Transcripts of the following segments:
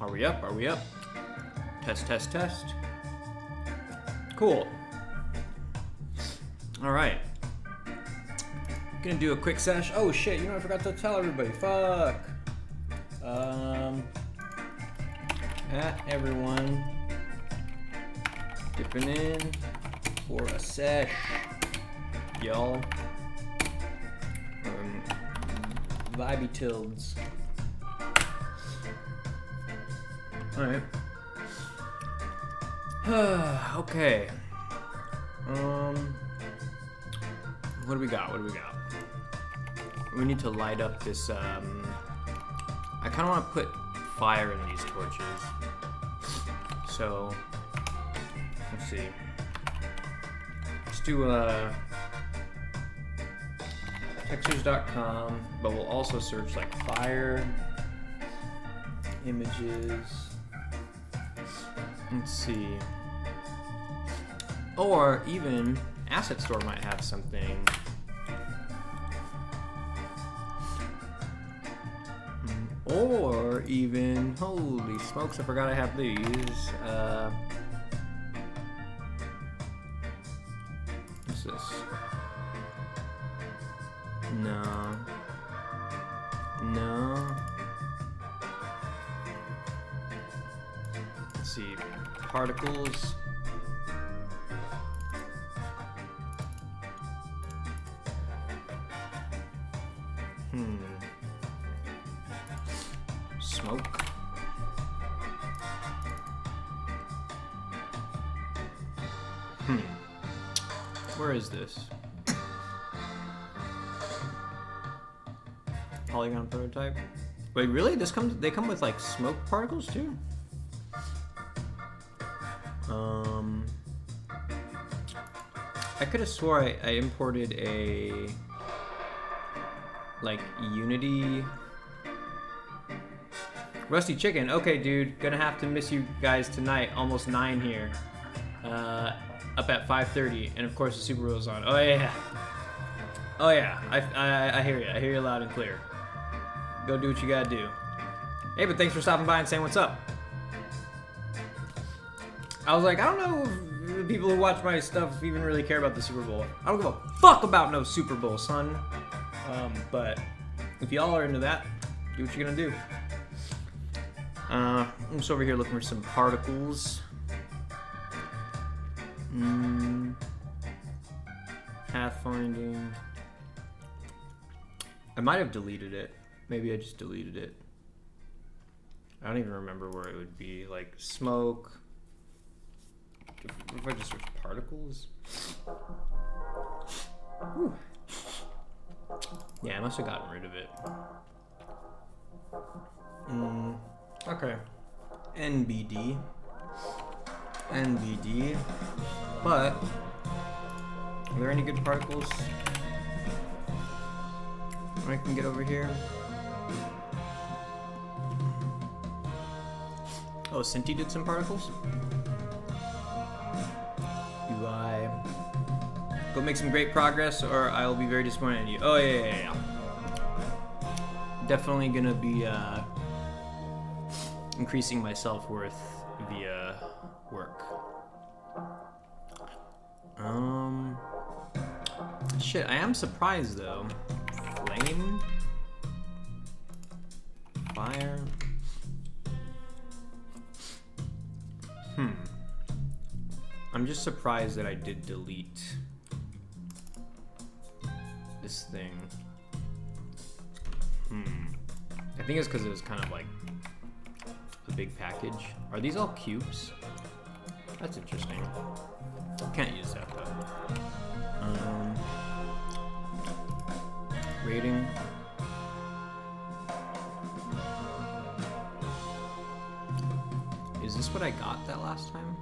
Are we up? Are we up? Test, test, test. Cool. All right. Gonna do a quick sesh. Oh shit, you know I forgot to tell everybody. Fuck. At everyone. Dipping in for a sesh. Y'all. Vibey tilds. Alright. Okay. What do we got? What do we got? We need to light up this, I kind of want to put fire in these torches. So, let's see. Let's do, textures.com, but we'll also search, like, fire, images. Let's see. Or even Asset Store might have something. Or even, holy smokes, I forgot I have these. What's this? No. No. Let's see. Particles. Smoke. Where is this? Polygon prototype. Wait, really? They come with like smoke particles too? I could have swore I imported a like Unity Rusty Chicken. Okay, dude, gonna have to miss you guys tonight. Almost 9 here. Up at 5:30, and of course the Super Bowl's on. Oh yeah. Oh yeah. I hear you. I hear you loud and clear. Go do what you gotta do. Hey, but thanks for stopping by and saying what's up. I was like, I don't know if the people who watch my stuff even really care about the Super Bowl. I don't give a fuck about no Super Bowl, son. But if y'all are into that, do what you're gonna do. I'm just over here looking for some particles. Pathfinding. I might have deleted it. Maybe I just deleted it. I don't even remember where it would be. Like smoke. If I just search particles. Whew. Yeah, I must have gotten rid of it. Okay. NBD. NBD. But are there any good particles I can get over here? Oh, Cinti did some particles? UI. Go make some great progress or I will be very disappointed in you. Oh, yeah. Definitely gonna be increasing my self-worth via work. Shit, I am surprised though. Flame? Fire? I'm just surprised that I did delete this thing. I think it's because it was kind of like a big package. Are these all cubes? That's interesting. Can't use that though. Rating. Is this what I got that last time?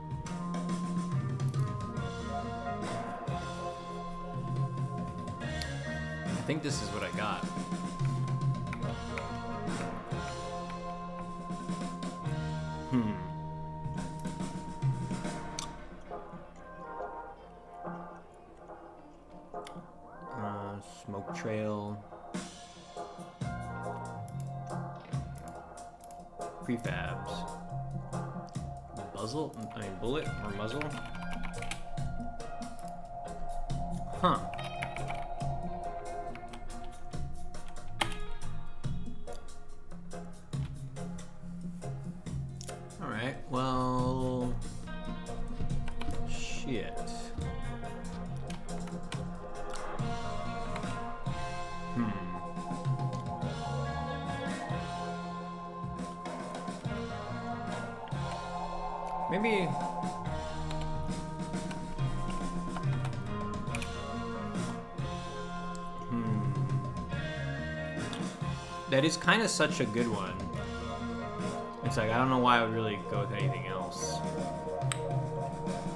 I think this is what I got. trail, prefabs, bullet or muzzle. Huh. All right. Well, shit. Maybe. That is kind of such a good one. It's like, I don't know why I would really go with anything else.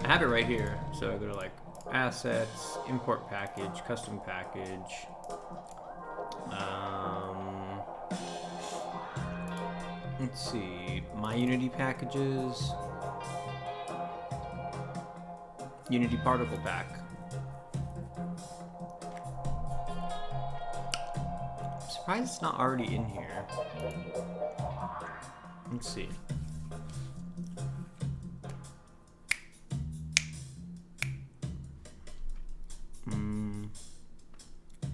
I have it right here. So they're like assets, import package, custom package. Let's see, my Unity packages. Unity particle pack. I'm surprised it's not already in here. Let's see.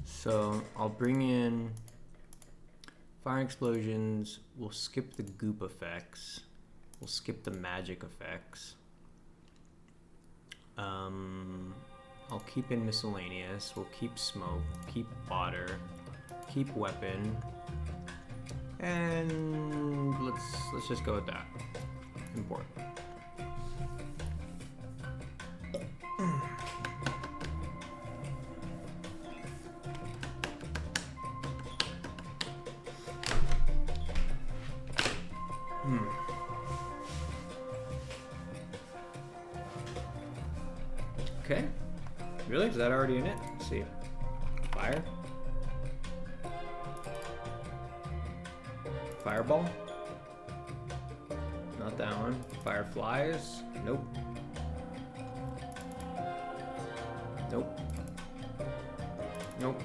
So I'll bring in fire explosions. We'll skip the goop effects. We'll skip the magic effects. I'll keep in miscellaneous. We'll keep smoke, keep water, keep weapon, and let's just go with that. Import. Okay. Really? Is that already in it? Let's see. Fire. Fireball. Not that one. Fireflies. Nope. Nope. Nope.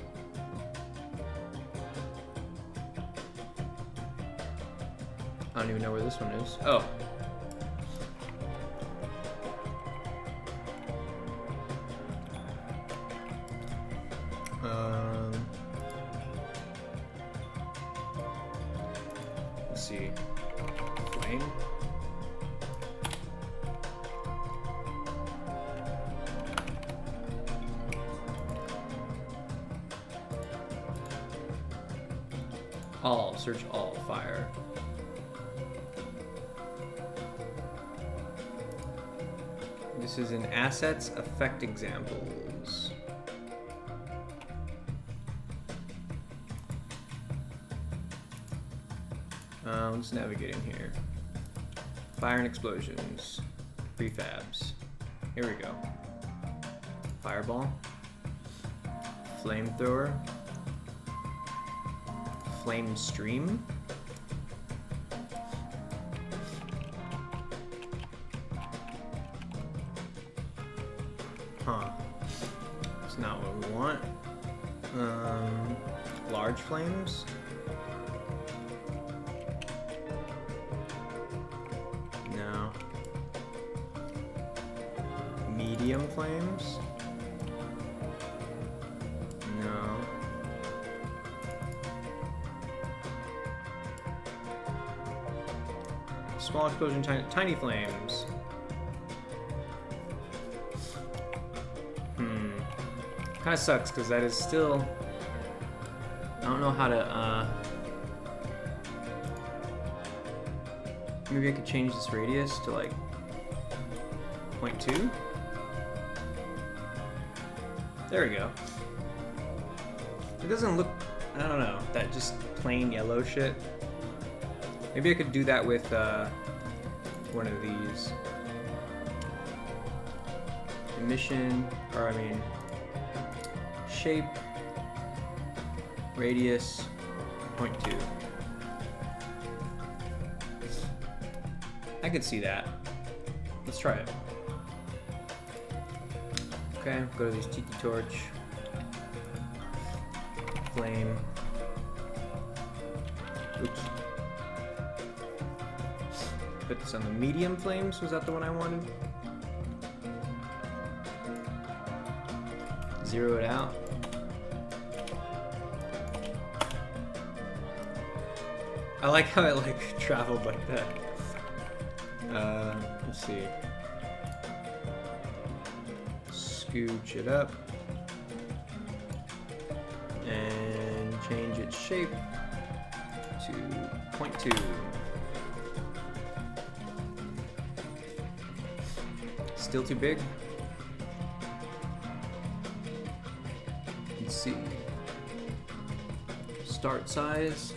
I don't even know where this one is. Oh. Let's see. Flame. All. Search all. Fire. This is in assets effect examples. Let's navigate in here. Fire and explosions. Prefabs. Here we go. Fireball. Flamethrower. Flame stream. Huh. That's not what we want. Large flames. No. Medium flames. No. Small explosion, tiny flames. Kind of sucks because that is still. I don't know how to. Maybe I could change this radius to like 0.2. There we go. It doesn't look. I don't know. That just plain yellow shit. Maybe I could do that with one of these. Emission, or I mean. Shape, radius, 0.2. I could see that. Let's try it. Okay, go to this tiki torch. flame. Oops. Put this on the medium flames. Was that the one I wanted? Zero it out. I like how it like traveled like that. Let's see. Scooch it up and change its shape to 0.2. Still too big? Let's see. Start size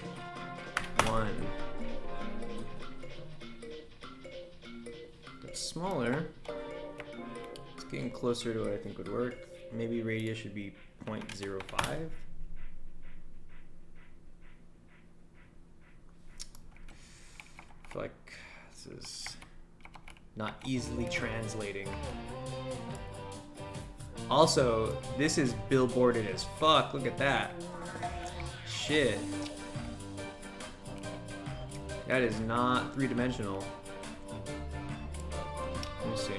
1. That's smaller. It's getting closer to what I think would work. Maybe radius should be 0.05. I feel like this is not easily translating. Also, this is billboarded as fuck. Look at that. Shit. That is not three-dimensional. Let me see.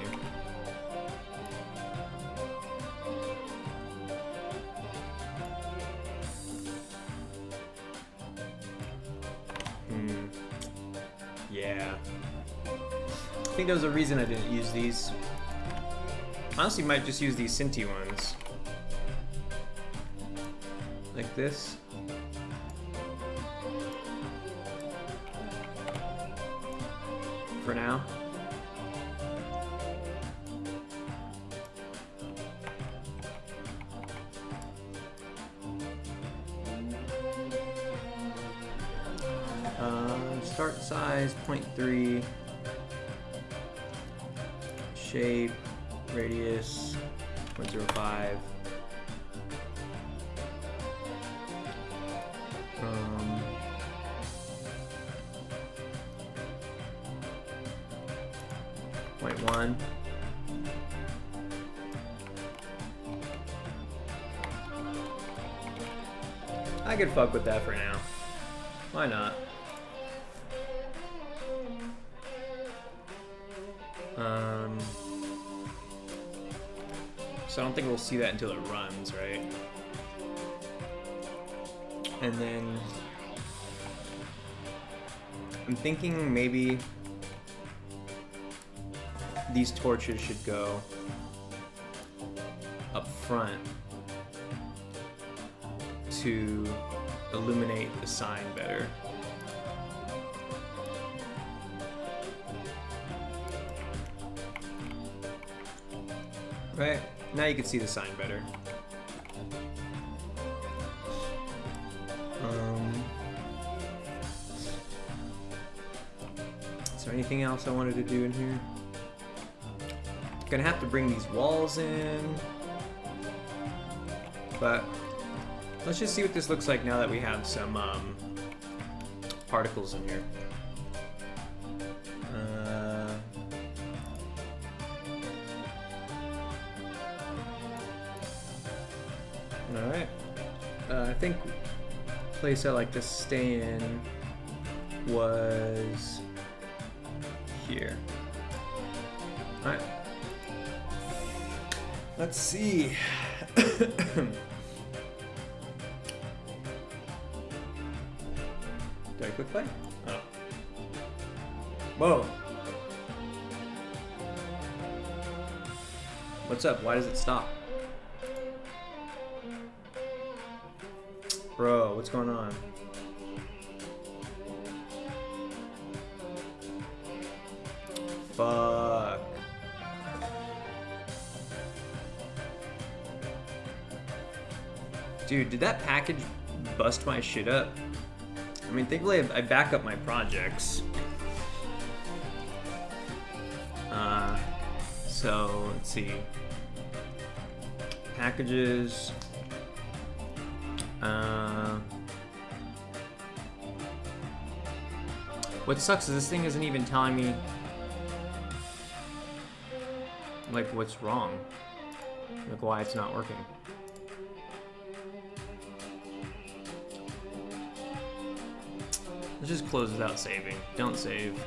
Yeah. I think there's a reason I didn't use these. Honestly, might just use these Cinti ones. Like this. For now. Start size 0.3. Shape, radius 0.05. Point 1. I could fuck with that for now. Why not? So I don't think we'll see that until it runs, right? And then I'm thinking maybe these torches should go up front to illuminate the sign better. Right, now you can see the sign better. Is there anything else I wanted to do in here? Gonna have to bring these walls in, but let's just see what this looks like now that we have some particles in here. Alright. I think the place I like to stay in was here. Alright. Let's see. Did I quick play? Oh. Whoa. What's up? Why does it stop? Bro, what's going on? Fuck. Dude, did that package bust my shit up? I mean, thankfully I back up my projects. So, let's see. Packages. What sucks is this thing isn't even telling me like what's wrong, like why it's not working. Let's just close without saving. Don't save.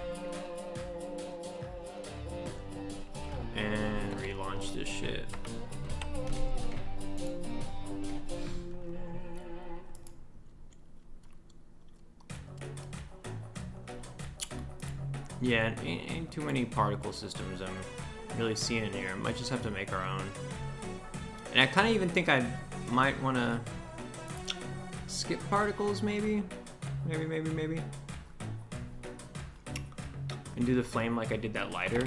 And relaunch this shit. Yeah, ain't too many particle systems I'm really seeing in here. Might just have to make our own. And I kind of even think I might want to skip particles, maybe? Maybe. And do the flame like I did that lighter.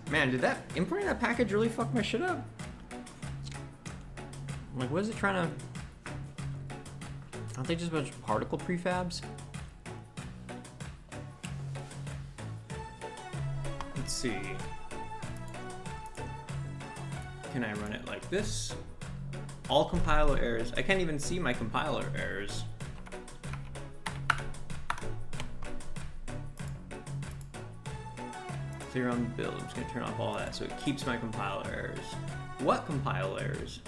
Man, did that importing that package really fuck my shit up? Like, what is it trying to... Aren't they just a bunch of particle prefabs? Let's see. Can I run it like this? All compiler errors. I can't even see my compiler errors. Clear on the build. I'm just gonna turn off all that so it keeps my compiler errors. What compile errors?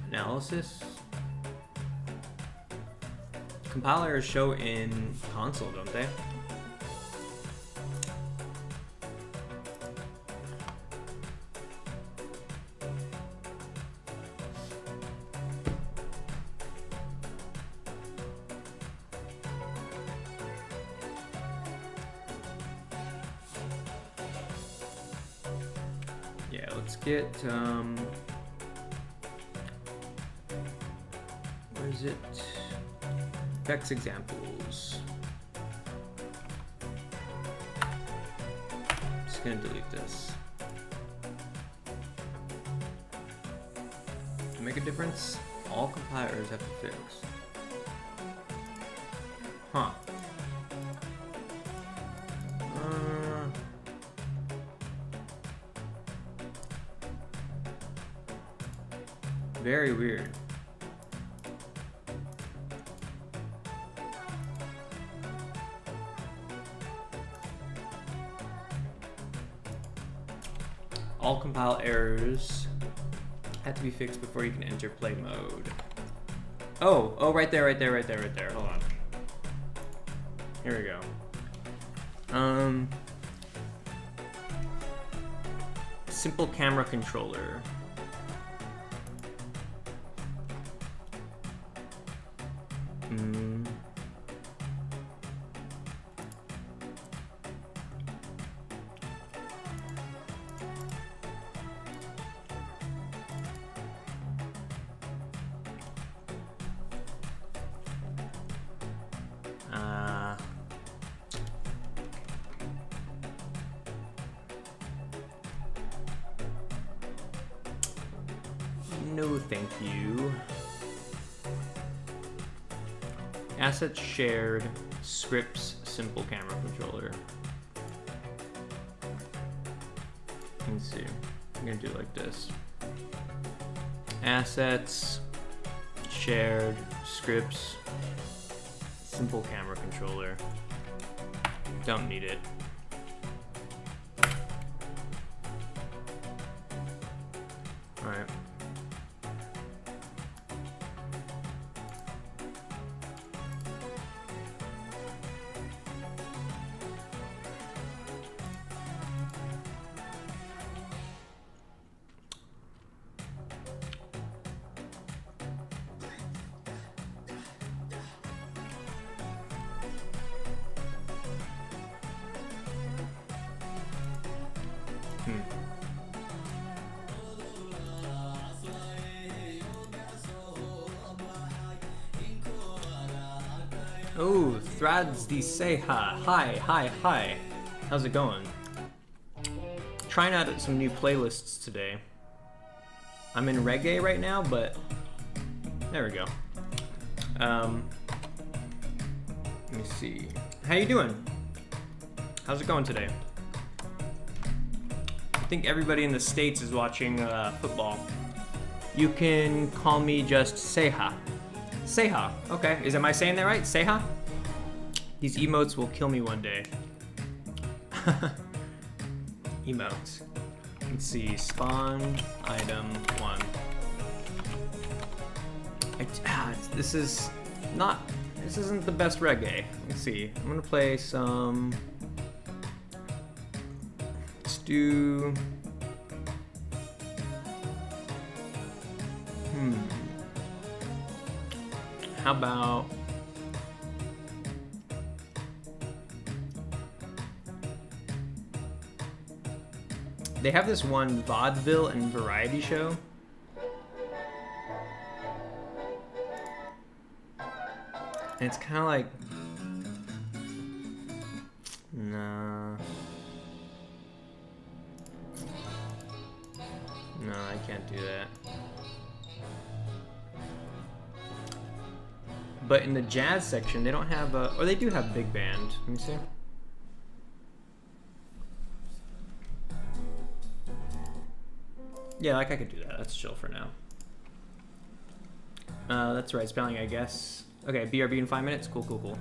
Analysis. Compile errors show in console, don't they? Yeah, let's get, where is it? Effects examples. Just gonna delete this. To make a difference, all compilers have to fix. Huh. Very weird. All compile errors have to be fixed before you can enter play mode. Oh, right there. Hold on. Here we go. Simple camera controller. No, thank you. Assets shared, scripts, simple camera controller. Let's see. I'm gonna do it like this. Assets, shared, scripts, simple camera controller. Don't need it. All right. Oh, Thrads the say hi. How's it going? Trying out some new playlists today. I'm in reggae right now, but there we go. Let me see. How you doing? How's it going today? I think everybody in the States is watching football. You can call me just Seha. Seha. Okay, am I saying that right? Seha? These emotes will kill me one day. Emotes. Let's see, spawn item 1. This isn't the best reggae. Let's see, I'm gonna play some, let's do, how about, they have this one vaudeville and variety show. And it's kind of like, no, I can't do that. But in the jazz section, they don't have a, or they do have big band. Let me see. Yeah, like I could do that. That's chill for now. That's the right spelling, I guess. Okay, BRB in 5 minutes. Cool, cool, cool.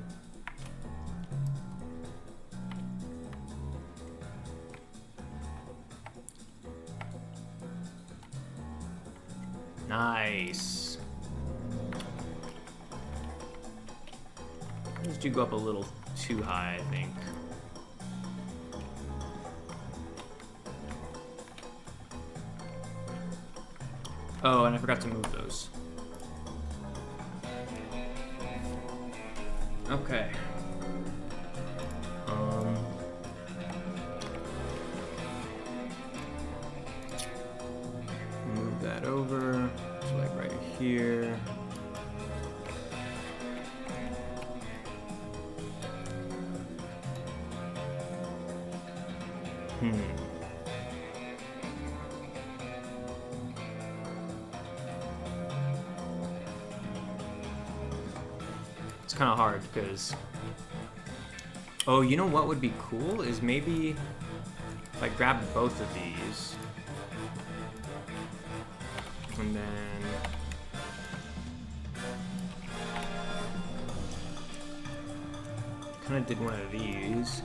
Nice. These do go up a little too high, I think. Oh, and I forgot to move those. Okay. Move that over to like right here. It's kind of hard because, oh, you know what would be cool is maybe if I grab both of these and then kind of did one of these.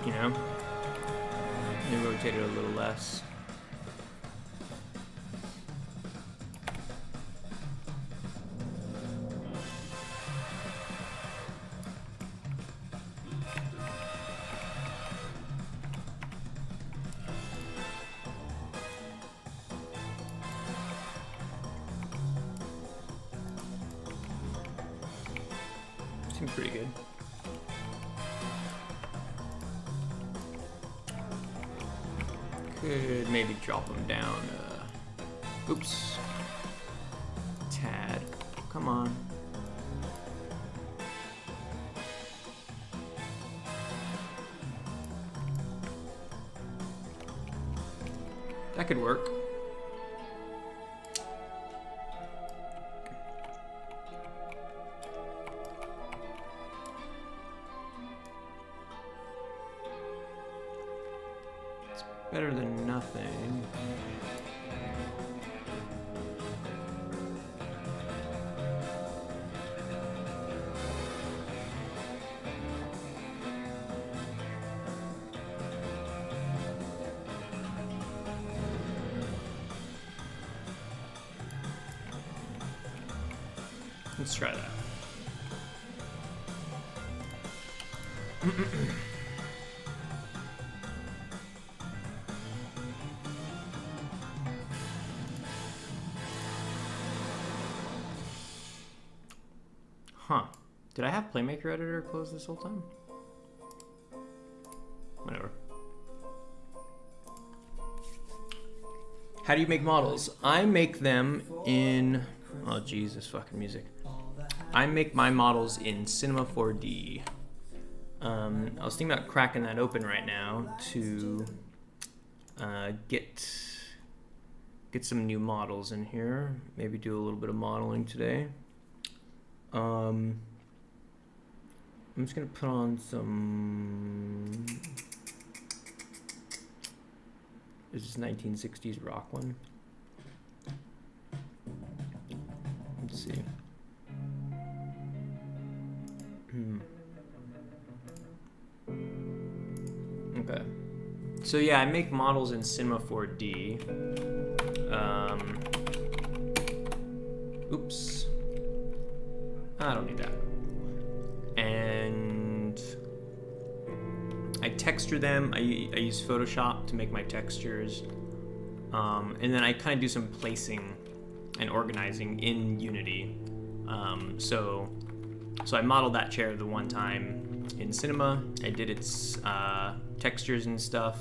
You know? Maybe rotate it a little less. Seems pretty good. Could maybe drop them down. Oops. Tad. Come on. That could work. Better than nothing. Let's try that. Huh. Did I have Playmaker editor closed this whole time? Whatever. How do you make models? I make them in... Oh, Jesus, fucking music. I make my models in Cinema 4D. I was thinking about cracking that open right now to get some new models in here. Maybe do a little bit of modeling today. I'm just gonna put on some Is this 1960s rock one? Let's see. Okay. So yeah, I make models in Cinema 4D. Oops. I don't need that. And I texture them. I use Photoshop to make my textures. And then I kind of do some placing and organizing in Unity. So I modeled that chair the one time in Cinema. I did its textures and stuff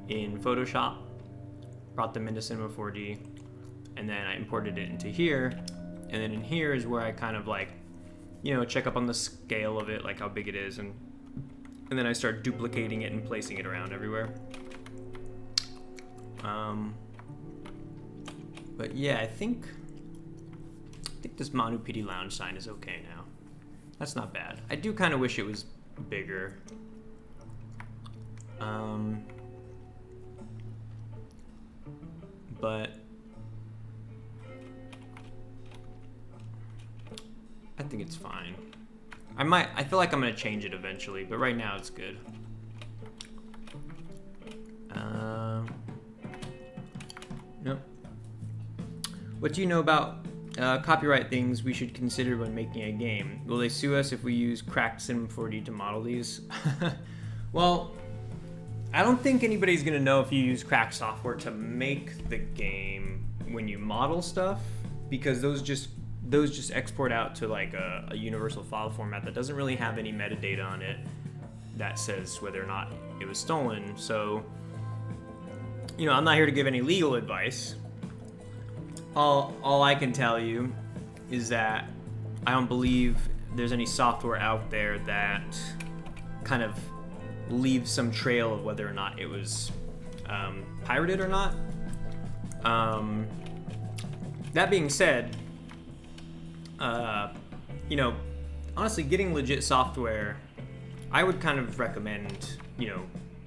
in Photoshop, brought them into Cinema 4D, and then I imported it into here. And then in here is where I kind of like, check up on the scale of it, like how big it is, and then I start duplicating it and placing it around everywhere. But yeah, I think this Manu PD Lounge sign is okay now. That's not bad. I do kind of wish it was bigger. But I think it's fine. I feel like I'm gonna change it eventually, but right now it's good. Nope. What do you know about copyright things we should consider when making a game? Will they sue us if we use cracked Cinema 4D to model these? Well, I don't think anybody's gonna know if you use cracked software to make the game when you model stuff, because those just export out to like a universal file format that doesn't really have any metadata on it that says whether or not it was stolen. So, I'm not here to give any legal advice. All I can tell you is that I don't believe there's any software out there that kind of leaves some trail of whether or not it was pirated or not. That being said, honestly, getting legit software, I would kind of recommend,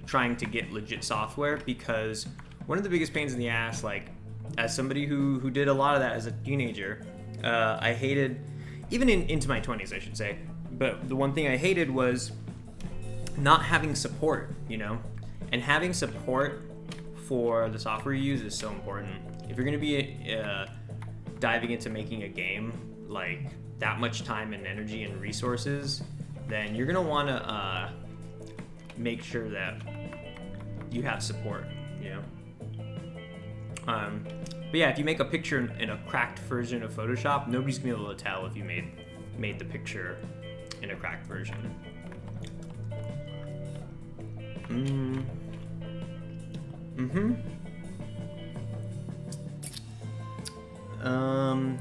trying to get legit software, because one of the biggest pains in the ass, like, as somebody who did a lot of that as a teenager, I hated, even into my 20s, I should say, but the one thing I hated was not having support, and having support for the software you use is so important. If you're going to be diving into making a game, like that much time and energy and resources, then you're going to want to make sure that you have support, But yeah, if you make a picture in a cracked version of Photoshop, nobody's going to be able to tell if you made the picture in a cracked version.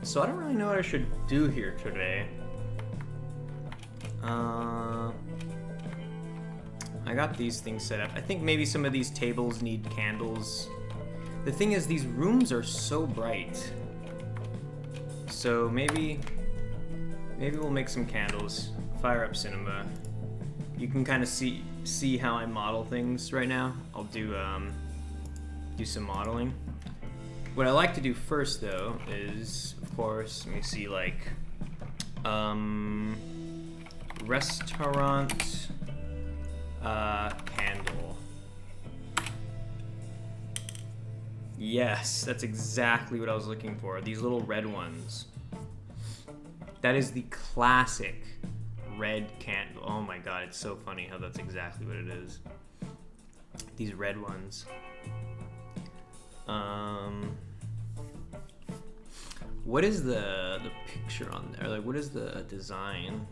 So I don't really know what I should do here today. I got these things set up. I think maybe some of these tables need candles. The thing is, these rooms are so bright. So maybe we'll make some candles. Fire up Cinema. You can kind of see how I model things right now. I'll do some modeling. What I like to do first, though, is, of course, let me see, like, restaurant candle. Yes, that's exactly what I was looking for. These little red ones. That is the classic red candle. Oh my god, it's so funny how that's exactly what it is. These red ones. What is the picture on there? Like, what is the design?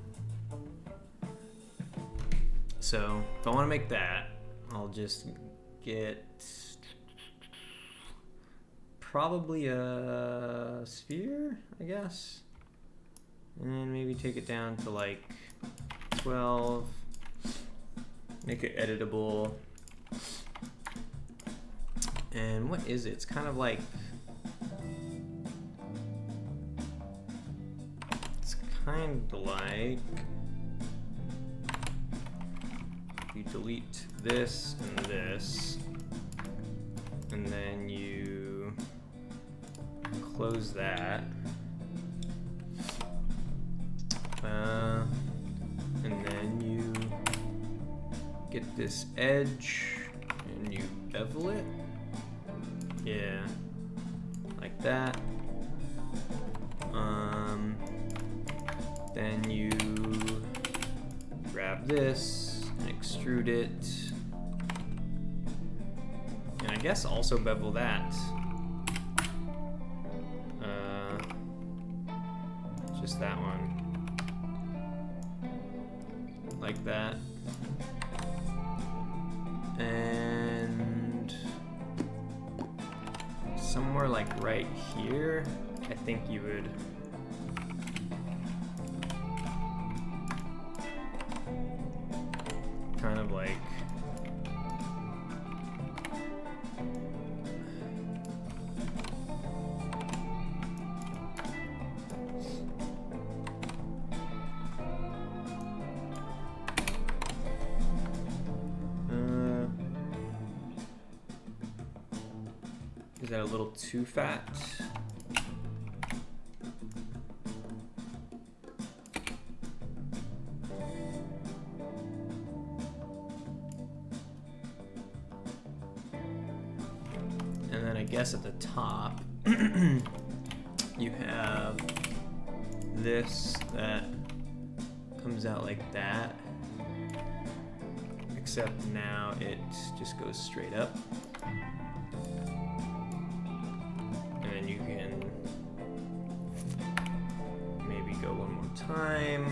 So, if I want to make that, I'll just get probably a sphere, I guess. And maybe take it down to like 12. Make it editable. And what is it? It's kind of like, you delete this and this, and then you close that. And then you get this edge and you bevel it. Yeah, like that. Then you grab this and extrude it. And I guess also bevel that. Just that one. Like that. And somewhere like right here, I think you would kind of like is that a little too fat? And then I guess at the top, you have this that comes out like that, except now it just goes straight up. And then you can maybe go one more time,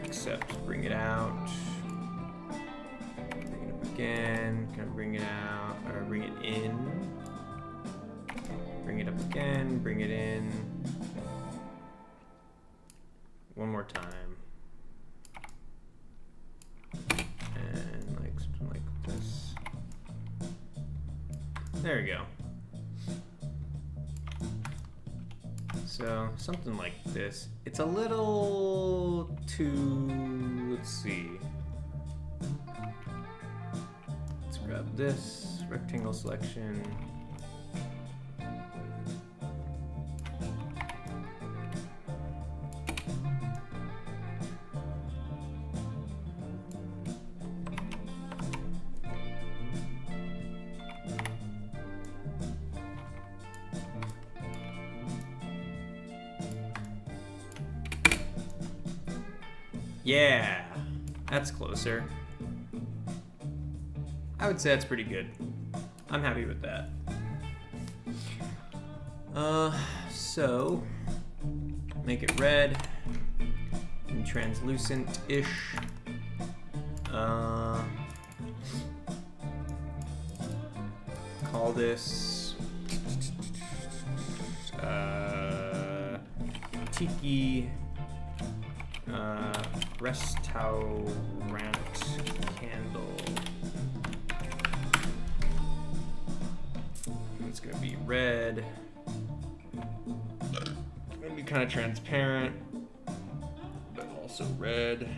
except bring it out. Again, kind of bring it out, or bring it in. Bring it up again, bring it in. One more time. And like something like this. There we go. So something like this. It's a little too, let's see. Grab this rectangle selection. Yeah, that's closer. I would say that's pretty good. I'm happy with that. So make it red and translucent-ish. Call this Tiki Restaurant Candle. It's gonna be red. Gonna be kind of transparent, but also red.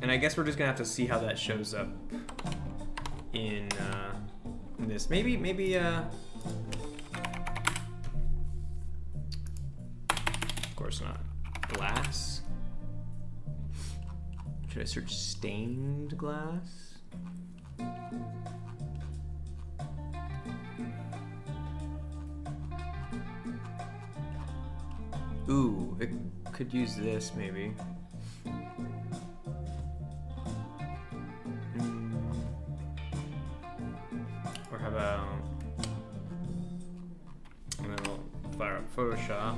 And I guess we're just gonna have to see how that shows up in this. Maybe. Of course not. Glass. Should I search stained glass? Ooh, it could use this maybe. Or how about, and then we'll fire up Photoshop.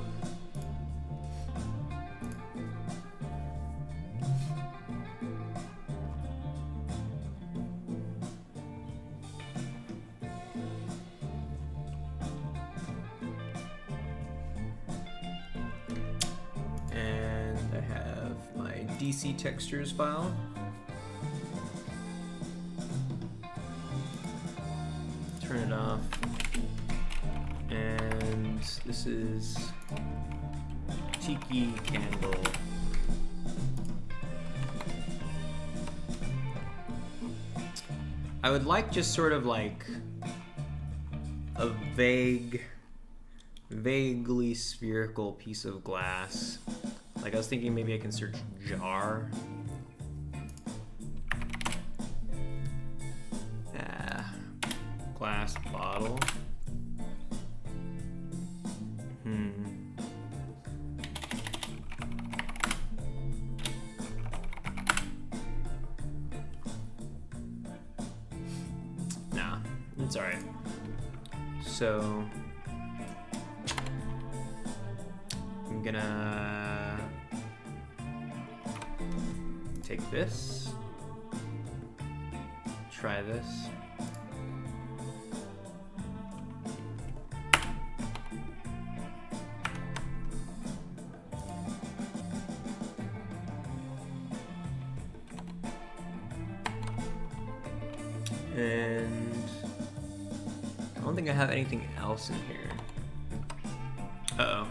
DC textures file. Turn it off. And this is Tiki Candle. I would like just sort of like a vaguely spherical piece of glass. Like I was thinking maybe I can search jar. Glass bottle. Nah, it's alright. So I'm gonna take this, try this. And I don't think I have anything else in here. Uh-oh.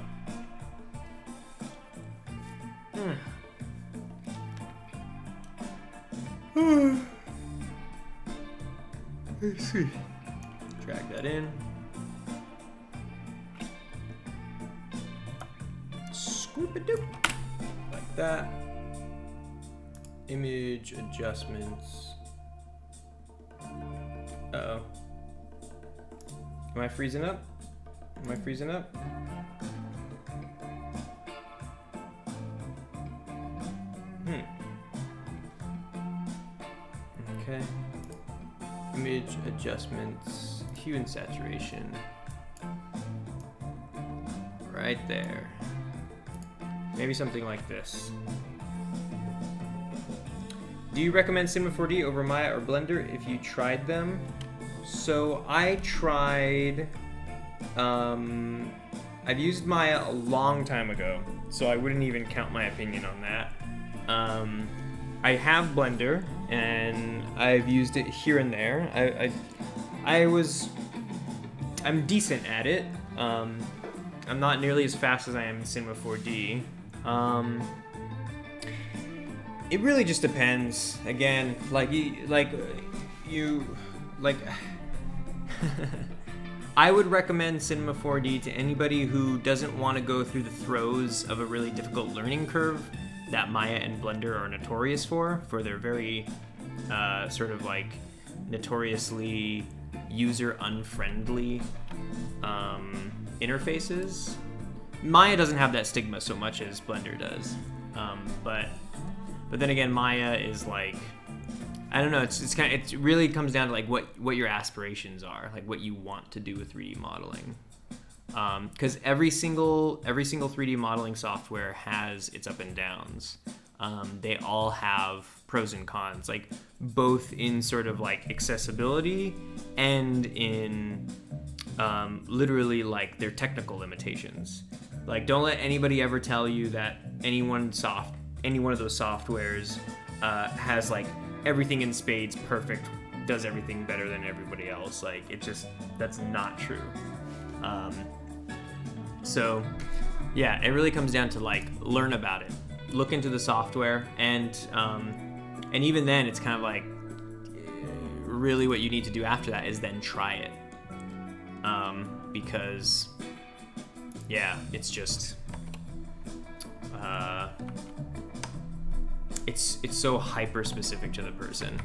Let's see. Drag that in. Scoop-a-doop. Like that. Image adjustments. Uh-oh. Am I freezing up? Am I freezing up? Okay. Image adjustments, hue and saturation. Right there. Maybe something like this. Do you recommend Cinema 4D over Maya or Blender if you tried them? So I tried, I've used Maya a long time ago, so I wouldn't even count my opinion on that. I have Blender, and I've used it here and there. I'm decent at it. I'm not nearly as fast as I am in Cinema 4D. It really just depends. Again, I would recommend Cinema 4D to anybody who doesn't want to go through the throes of a really difficult learning curve that Maya and Blender are notorious for their very sort of like notoriously user-unfriendly interfaces. Maya doesn't have that stigma so much as Blender does, but then again, Maya is like, I don't know. It really comes down to like what your aspirations are, like what you want to do with 3D modeling. Because every single 3D modeling software has its up and downs. They all have pros and cons, like both in sort of like accessibility and in literally like their technical limitations. Like, don't let anybody ever tell you that any one of those softwares has like everything in spades perfect, does everything better than everybody else. Like, that's not true. So yeah, it really comes down to like learn about it, look into the software, and even then it's kind of like really what you need to do after that is then try it, because yeah, it's just it's so hyper specific to the person.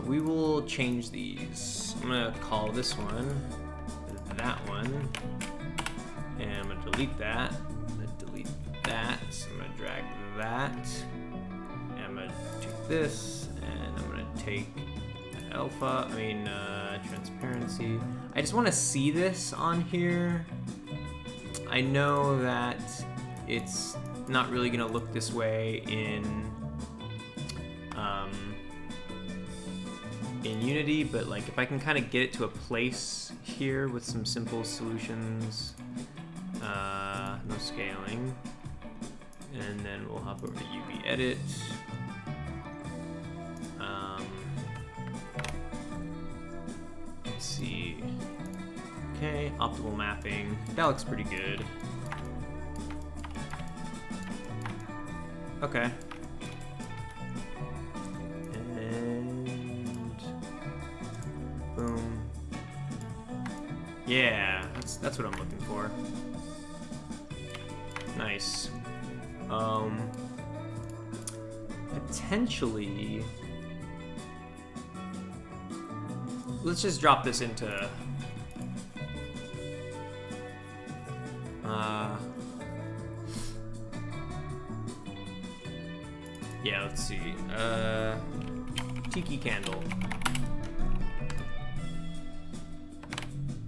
We will change these. I'm gonna call this one that one, and I'm gonna delete that. I'm gonna delete that. I'm gonna drag that, and I'm gonna take this, and I'm gonna take transparency. I just want to see this on here. I know that it's not really gonna look this way in Unity, but like if I can kind of get it to a place here with some simple solutions, no scaling, and then we'll hop over to UV edit. Let's see. Okay, optimal mapping. That looks pretty good. Okay. And boom. Yeah, that's what I'm looking for. Nice. Potentially, let's just drop this into yeah, let's see. Tiki candle.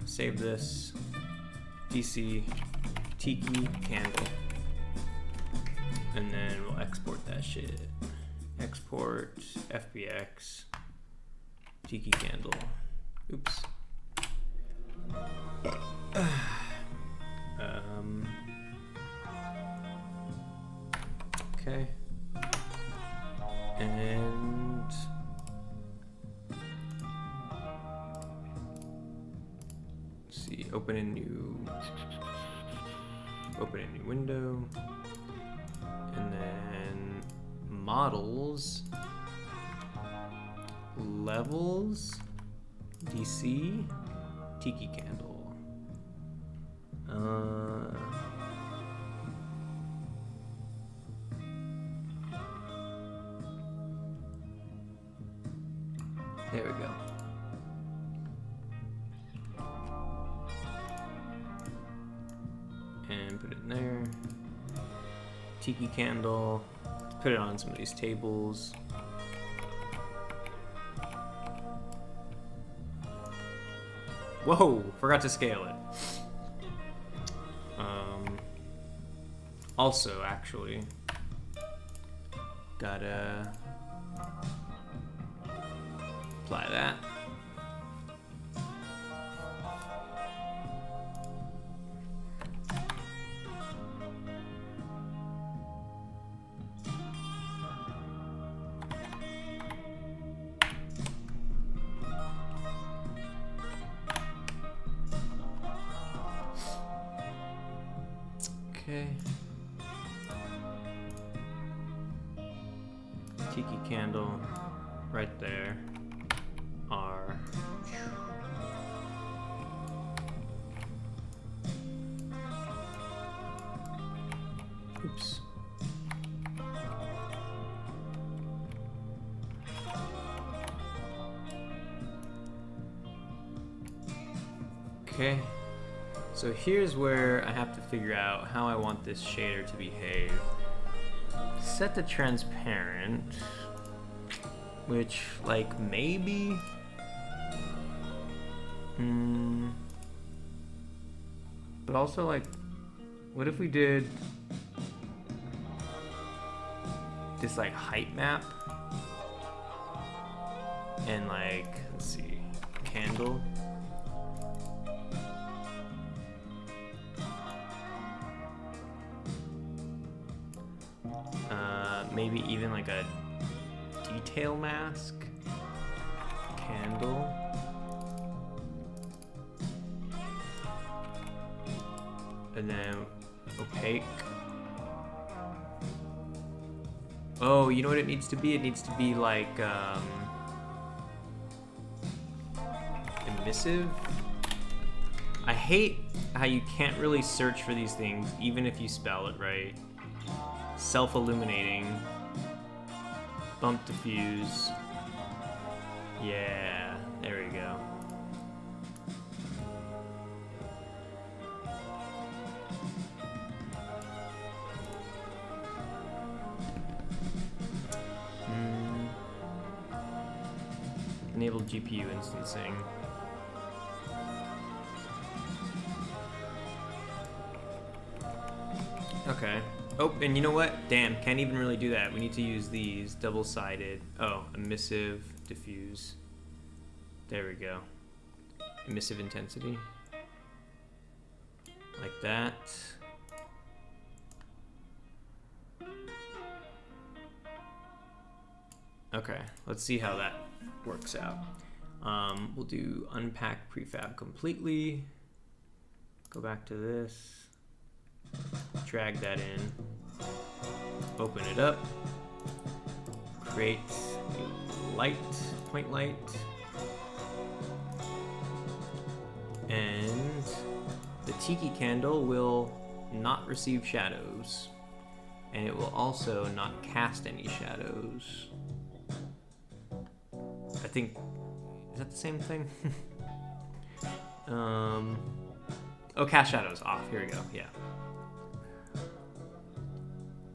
Save this. DC tiki candle. And then we'll export that shit. Export FBX tiki candle. Oops. Okay. And let's see, open a new window, and then models, levels, DC, tiki candle. There we go. And put it in there. Tiki candle. Let's put it on some of these tables. Whoa, forgot to scale it. Also, actually, gotta apply that. Okay. Tiki candle right there. R. Oops. Okay. So here's where I have to figure out how I want this shader to behave. Set the transparent, which, like, maybe, but also, like, what if we did this, like, height map, and, like, let's see, candle. Maybe even like a detail mask, candle, and then opaque. Oh, you know what it needs to be? It needs to be like emissive. I hate how you can't really search for these things even if you spell it right. Self-illuminating, bump diffuse. Yeah, there we go. Enable GPU instancing. Okay. Oh, and you know what? Damn, can't even really do that. We need to use these double-sided. Oh, emissive, diffuse. There we go. Emissive intensity. Like that. Okay, let's see how that works out. We'll do unpack prefab completely. Go back to this. Drag that in. Open it up. Create a light, point light. And the tiki candle will not receive shadows. And it will also not cast any shadows. I think, is that the same thing? Oh, cast shadows off. Here we go. Yeah.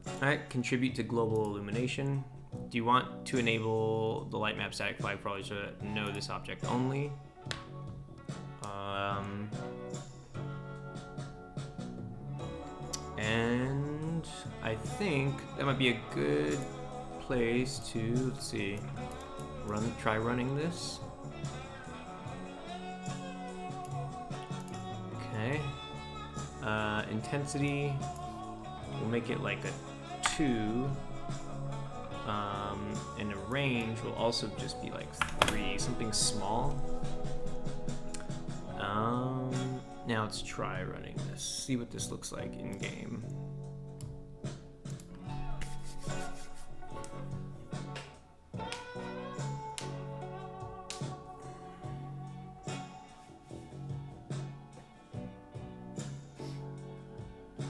All right. Contribute to global illumination. Do you want to enable the light map static flag for all users that know this object only? And I think that might be a good place to, let's see, try running this. Okay. Intensity, we'll make it like a 2. And the range will also just be like 3, something small. Now let's try running this, see what this looks like in game.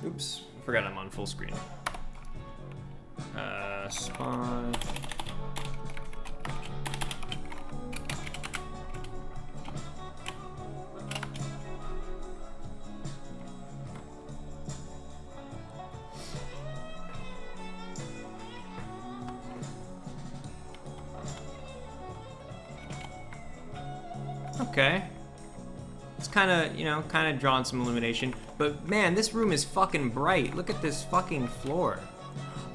Oops, forgot I'm on full screen. Spawn. Okay. It's kind of drawing some illumination. But man, this room is fucking bright. Look at this fucking floor.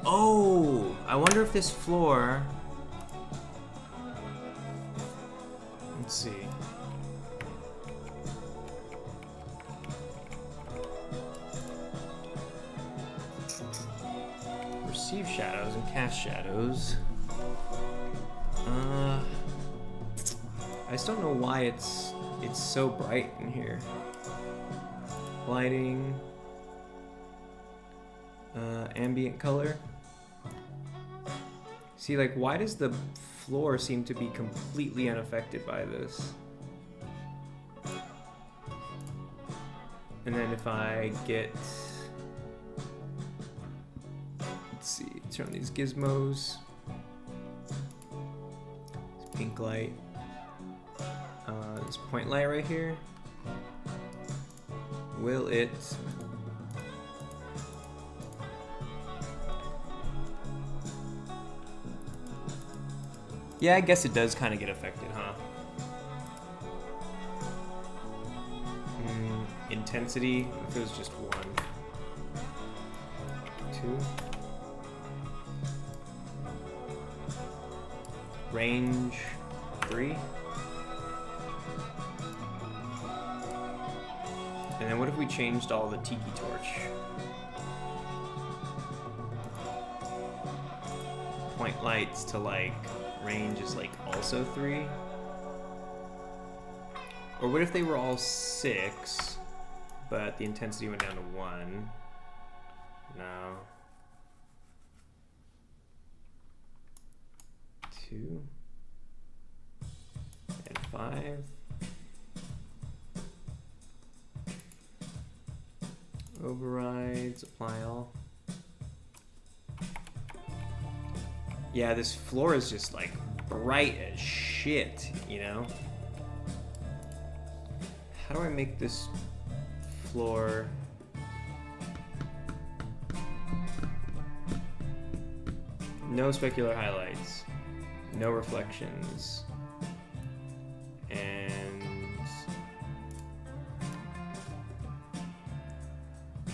Oh, I wonder if this floor... Let's see. Receive shadows and cast shadows. I just don't know why it's so bright in here. Lighting, ambient color. See, like, why does the floor seem to be completely unaffected by this? And then if I get, let's see, turn on these gizmos. This pink light. This point light right here. Will it... Yeah, I guess it does kind of get affected, huh? Intensity, if it was just 1. 2. Range, 3. And then what if we changed all the tiki torch? Point lights to like, range is like also 3? Or what if they were all 6, but the intensity went down to 1? No. 2. And 5. Overrides, apply all. Yeah, this floor is just like bright as shit, you know? How do I make this floor... No specular highlights, no reflections, and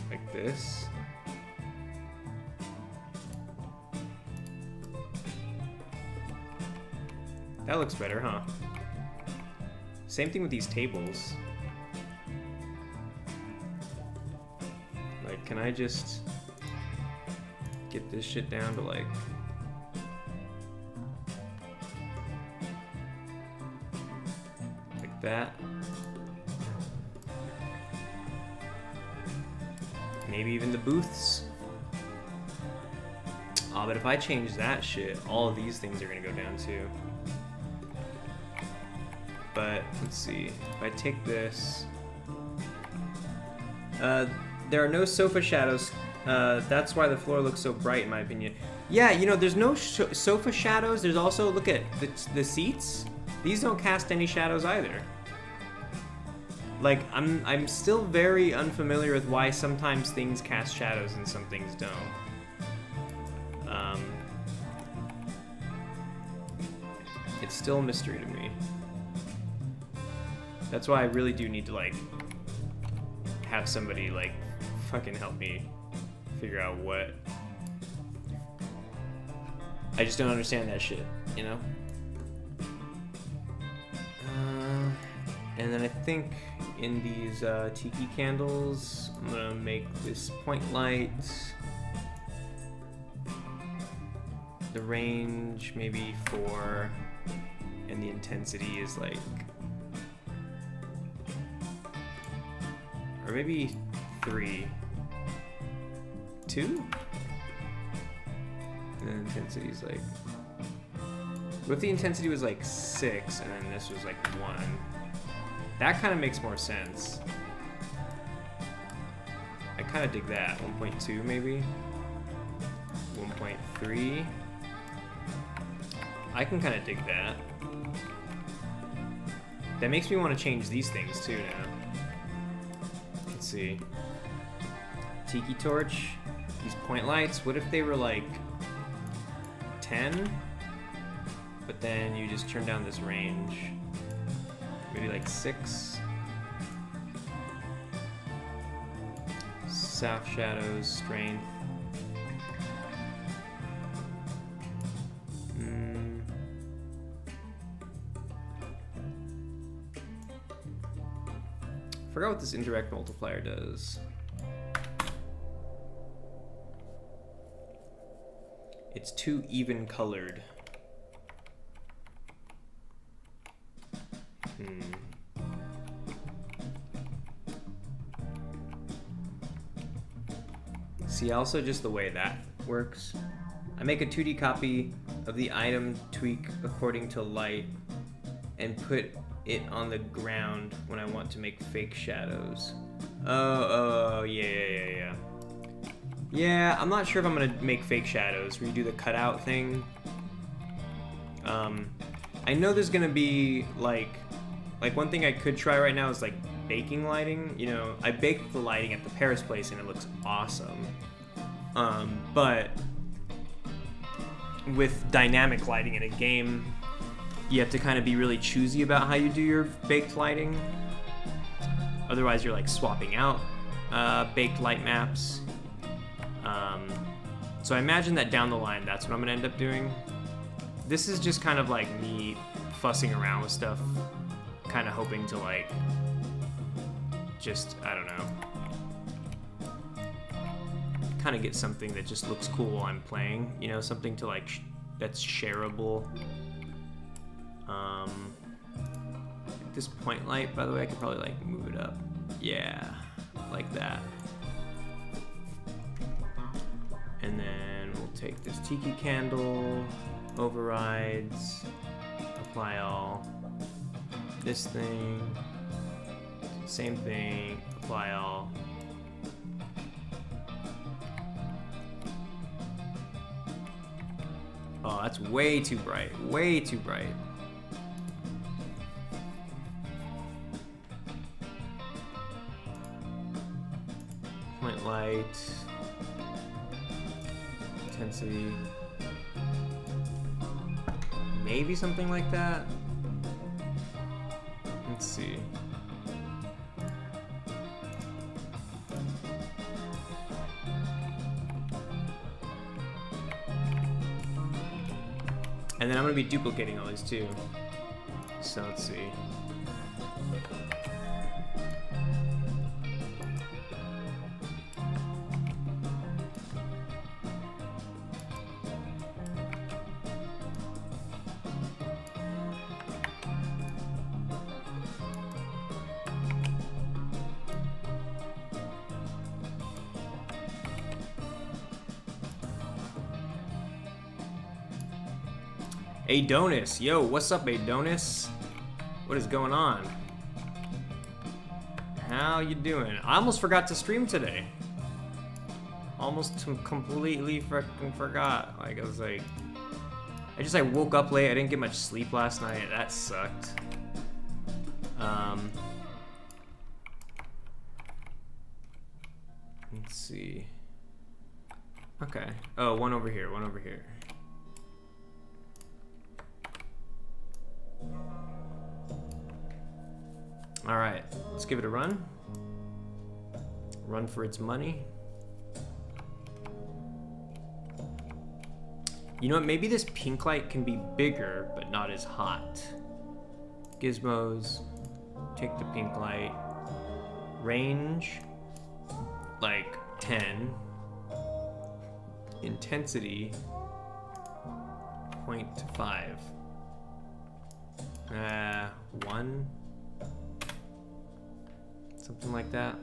like this. That looks better, huh? Same thing with these tables. Like, can I just get this shit down to like... that. Maybe even the booths. But if I change that shit, all of these things are gonna go down too. But let's see, if I take this, there are no sofa shadows. That's why the floor looks so bright, in my opinion. Yeah, you know, there's no sofa shadows. There's also, look at the seats. These don't cast any shadows either. Like, I'm still very unfamiliar with why sometimes things cast shadows and some things don't. It's still a mystery to me. That's why I really do need to, like, have somebody, like, fucking help me figure out what. I just don't understand that shit, you know? And then I think in these tiki candles, I'm gonna make this point light. The range maybe 4, and the intensity is like, or maybe 3, 2? And then intensity is like, what if the intensity was like 6 and then this was like 1? That kind of makes more sense. I kind of dig that. 1.2 maybe? 1.3? I can kind of dig that. That makes me want to change these things too now. Let's see. Tiki torch. These point lights. What if they were like 10? But then you just turn down this range. Maybe like 6. Soft shadows, strength. Forgot what this indirect multiplier does. It's too even colored. See, also just the way that works. I make a 2D copy of the item, tweak according to light, and put it on the ground when I want to make fake shadows. Oh, yeah. Yeah, I'm not sure if I'm gonna make fake shadows, redo the cutout thing. I know there's gonna be like one thing I could try right now is like baking lighting. You know, I baked the lighting at the Paris place and it looks awesome. But with dynamic lighting in a game, you have to kind of be really choosy about how you do your baked lighting. Otherwise, you're like swapping out baked light maps. So I imagine that down the line, that's what I'm gonna end up doing. This is just kind of like me fussing around with stuff, kind of hoping to like, just, I don't know, kind of get something that just looks cool while I'm playing, you know, something to like, that's shareable. This point light, by the way, I could probably like move it up. Yeah, like that. And then we'll take this tiki candle, overrides, apply all. This thing, same thing, apply all. Oh, that's way too bright, way too bright. Point light, intensity, maybe something like that. Let's see. And then I'm going to be duplicating all these too. So let's see. Adonis, yo, what's up, Adonis? What is going on? How you doing? I almost forgot to stream today. Almost completely freaking forgot. Like, I was like, I woke up late. I didn't get much sleep last night. That sucked. Let's see. Okay. Oh, one over here, one over here. All right, let's give it a run. Run for its money. You know what, maybe this pink light can be bigger, but not as hot. Gizmos, take the pink light. Range, like 10. Intensity, 0.5. 1. Something like that.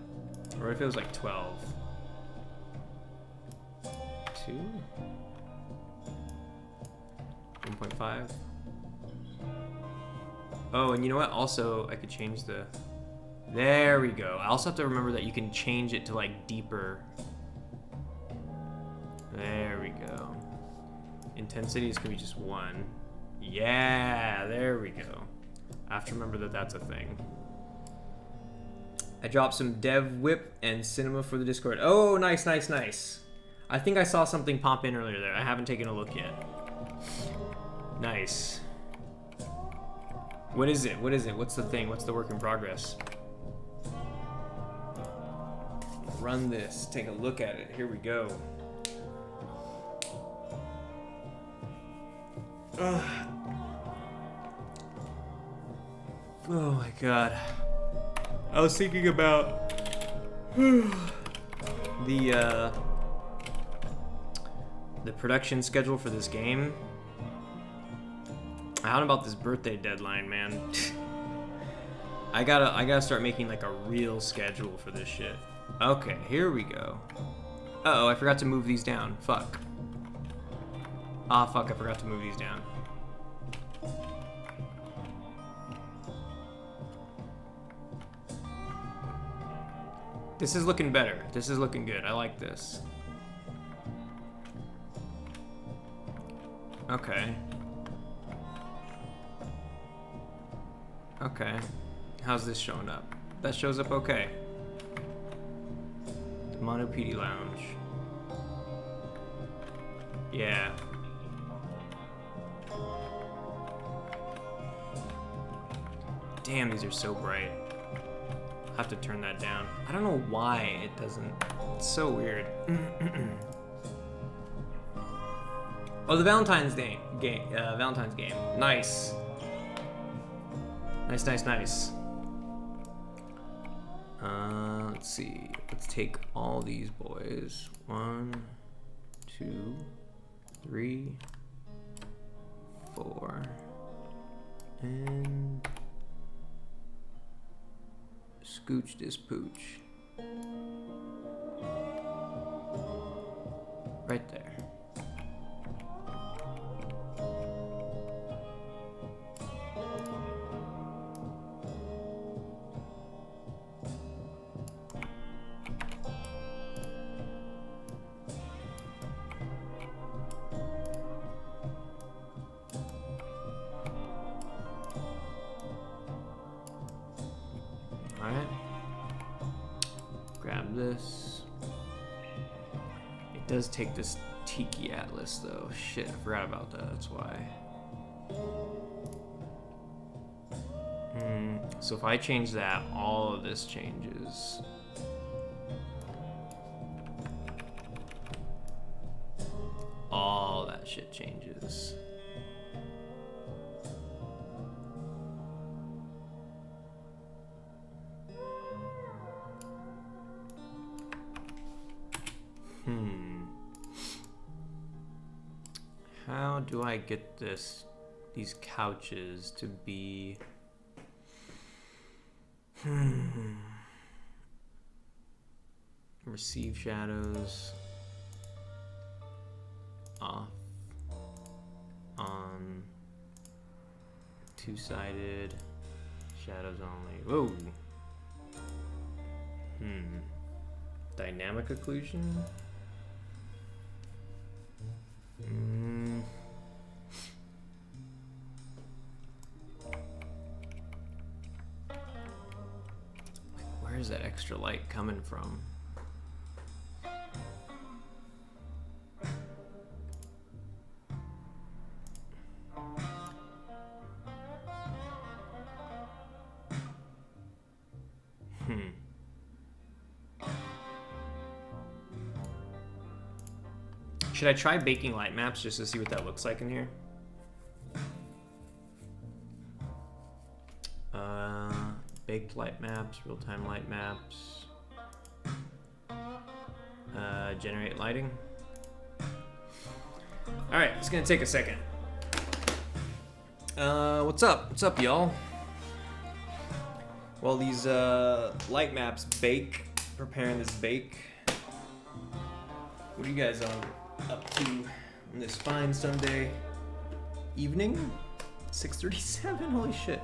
Or if it was like 12. 2? 1.5. Oh, and you know what? Also, I could change the... There we go. I also have to remember that you can change it to like deeper. There we go. Intensity is gonna be just 1. Yeah, there we go. I have to remember that that's a thing. I dropped some dev whip and cinema for the Discord. Oh, nice, nice, nice. I think I saw something pop in earlier there. I haven't taken a look yet. Nice. What is it? What is it? What's the thing? What's the work in progress? Run this. Take a look at it. Here we go. Ugh. Oh my god. I was thinking about the production schedule for this game. I don't know about this birthday deadline, man. I gotta start making like a real schedule for this shit. Okay, here we go. Uh-oh, I forgot to move these down. Fuck. Ah, fuck, I forgot to move these down. This is looking better. This is looking good. I like this. Okay. Okay. How's this showing up? That shows up okay. The Mono PD Lounge. Yeah. Damn, these are so bright. I'll have to turn that down. I don't know why it doesn't. It's so weird. Oh, the Valentine's game. Valentine's game. Nice. Nice, nice, nice. Let's see. Let's take all these boys. 1, 2, 3, 4, and scooch this pooch. Right there. This. It does take this Tiki Atlas though. Shit, I forgot about that. That's why. So if I change that, all of this changes. All that shit changes. How do I get these couches to be receive shadows off on Two-sided. Shadows only. Whoa. Dynamic occlusion. Where's that extra light coming from? Should I try baking light maps just to see what that looks like in here? Baked light maps, real-time light maps. Generate lighting. All right, it's gonna take a second. What's up? What's up, y'all? While these light maps bake, preparing this bake. What are you guys up to on this fine Sunday evening? 6:37. Holy shit!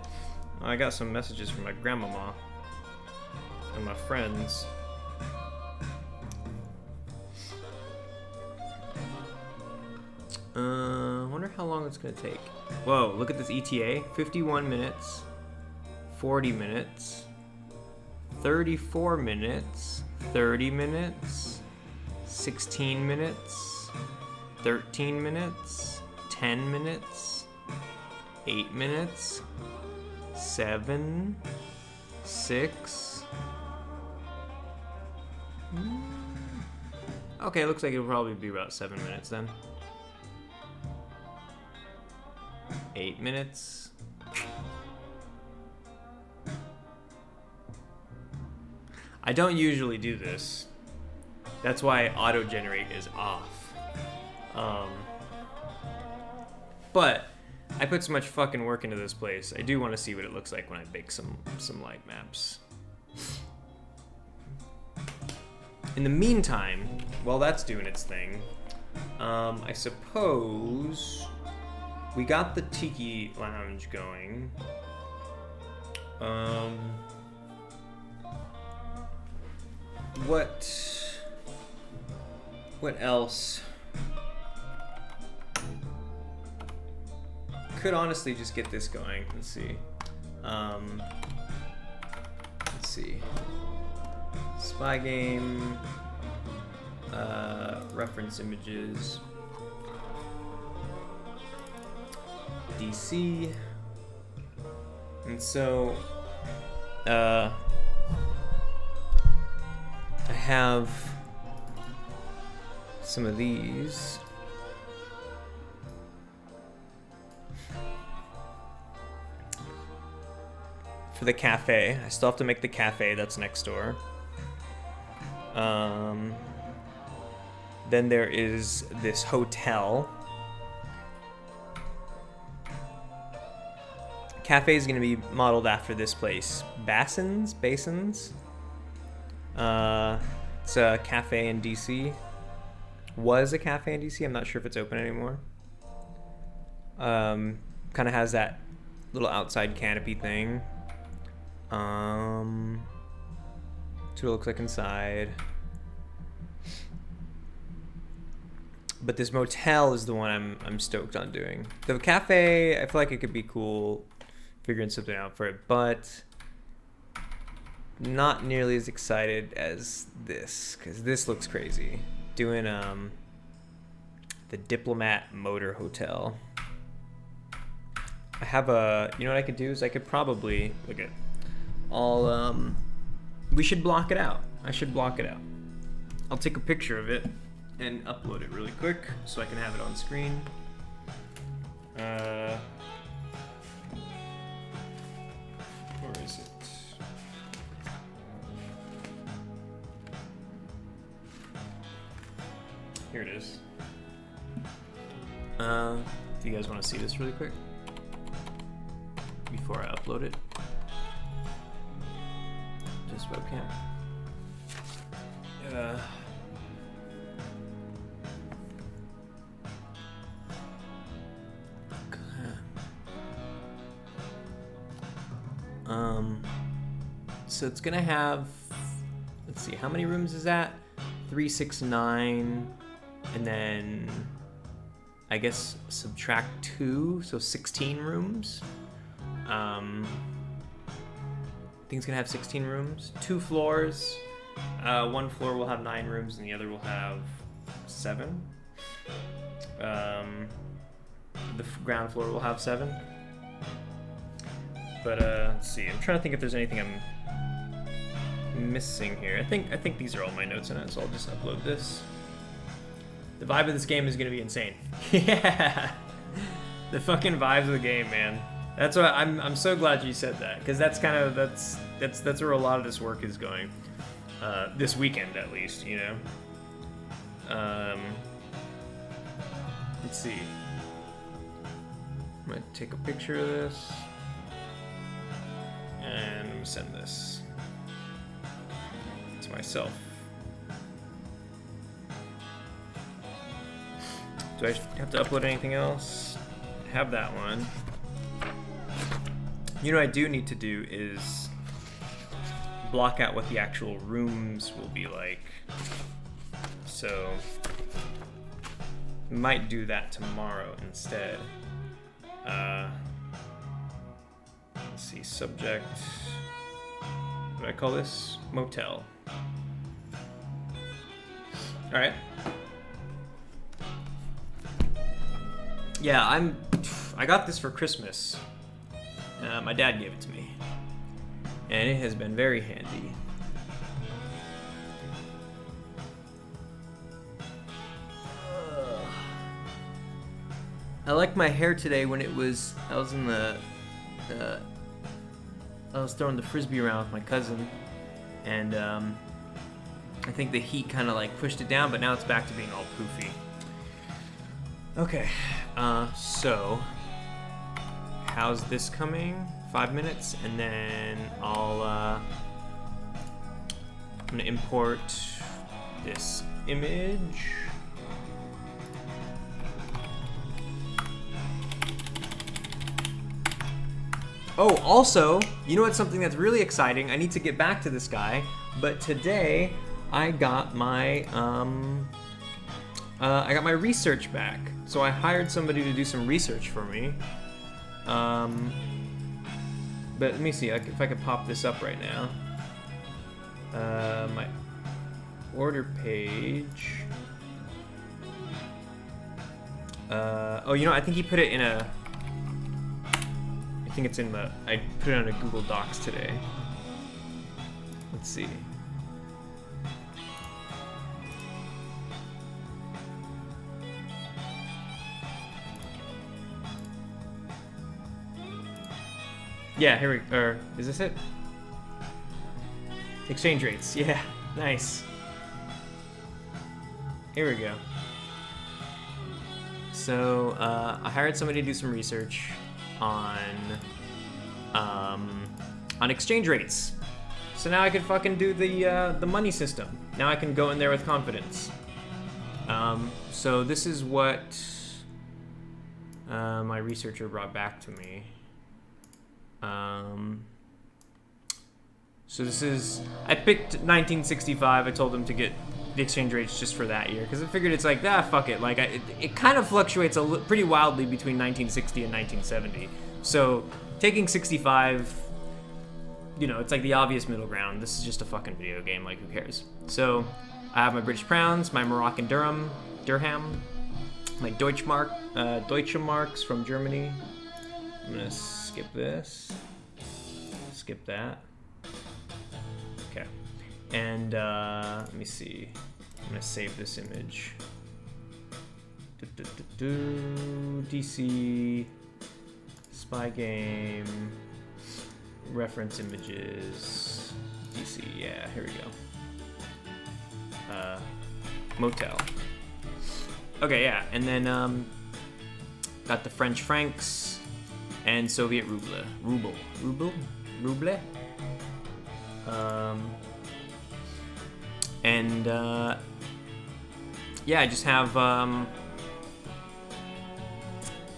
I got some messages from my grandmama and my friends. Wonder how long it's gonna take. Whoa, look at this ETA. 51 minutes, 40 minutes, 34 minutes, 30 minutes, 16 minutes, 13 minutes, 10 minutes, 8 minutes, 7, 6. Okay, looks like it'll probably be about 7 minutes then. 8 minutes. I don't usually do this. That's why auto-generate is off. But I put so much fucking work into this place. I do want to see what it looks like when I bake some light maps. In the meantime, while that's doing its thing, I suppose we got the Tiki Lounge going. What else? Could honestly just get this going. Let's see. Let's see. Spy game. Reference images. DC. And so, I have some of these. For the cafe. I still have to make the cafe that's next door. Then there is this hotel. Cafe is going to be modeled after this place. Basins? It's a cafe in DC. Was a cafe in DC. I'm not sure if it's open anymore. Kind of has that little outside canopy thing. That's what it looks like inside. But this motel is the one I'm stoked on doing. The cafe, I feel like it could be cool figuring something out for it, but not nearly as excited as this, because this looks crazy. Doing the Diplomat Motor Hotel. I have you know what I could do is I could probably look at we should block it out. I should block it out. I'll take a picture of it and upload it really quick so I can have it on screen. Where is it? Here it is. Do you guys want to see this really quick before I upload it? Just webcam. So it's gonna have, let's see, how many rooms is that? 3, 6, 9, and then I guess subtract 2, so 16 rooms. I think it's gonna have 16 rooms, 2 floors. One floor will have 9 rooms and the other will have 7. The ground floor will have 7. But let's see. I'm trying to think if there's anything I'm missing here. I think these are all my notes in it, so I'll just upload this. The vibe of this game is gonna be insane. Yeah, the fucking vibes of the game, man. That's what I'm so glad you said that, because that's kind of that's where a lot of this work is going. This weekend, at least, you know. Let's see. I'm gonna take a picture of this, and I'm gonna send this to myself. Do I have to upload anything else? Have that one. You know what I do need to do is block out what the actual rooms will be like. So might do that tomorrow instead. Let's see, subject. What do I call this? Motel. All right. Yeah, I got this for Christmas. My dad gave it to me, and it has been very handy. I like my hair today when I was in the, I was throwing the frisbee around with my cousin, and I think the heat kind of like pushed it down, but now it's back to being all poofy. Okay, so how's this coming? 5 minutes, and then I'm gonna import this image. Oh, also, you know what's something that's really exciting? I need to get back to this guy, but today I got my research back. So I hired somebody to do some research for me. But let me see if I can pop this up right now. My order page. Oh, you know, I think he put it in a. I think it's in the. I put it on a Google Docs today. Let's see. Yeah, here we go. Is this it? Exchange rates. Yeah, nice. Here we go. So I hired somebody to do some research on exchange rates. So now I can fucking do the money system. Now I can go in there with confidence. So this is what my researcher brought back to me. So this is, I picked 1965. I told him to get the exchange rates just for that year, because I figured it's like, fuck it. Like, it kind of fluctuates pretty wildly between 1960 and 1970. So taking 65, you know, it's like the obvious middle ground. This is just a fucking video game, like, who cares? So I have my British pounds, my Moroccan dirham, my Deutsche Marks from Germany. I'm gonna skip this, skip that. Okay, and let me see. I'm gonna save this image. DC spy game reference images. DC. Yeah, here we go. Motel. Okay, yeah, and then got the French francs. And Soviet ruble. And yeah, I just have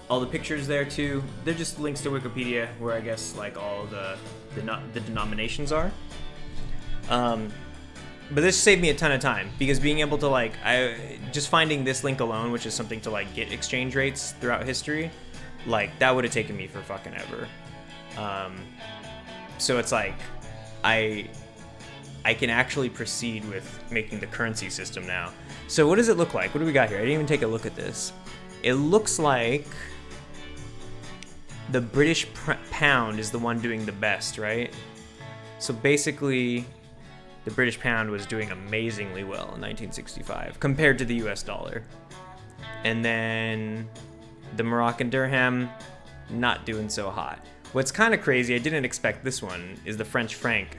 all the pictures there too. They're just links to Wikipedia, where I guess like all the denominations are. But this saved me a ton of time, because being able to like, just finding this link alone, which is something to like get exchange rates throughout history, like that would have taken me for fucking ever. So it's like, I can actually proceed with making the currency system now. So what does it look like? What do we got here? I didn't even take a look at this. It looks like the British pound is the one doing the best, right? So basically, the British pound was doing amazingly well in 1965 compared to the US dollar. And then the Moroccan dirham, not doing so hot. What's kind of crazy, I didn't expect this one, is the French franc.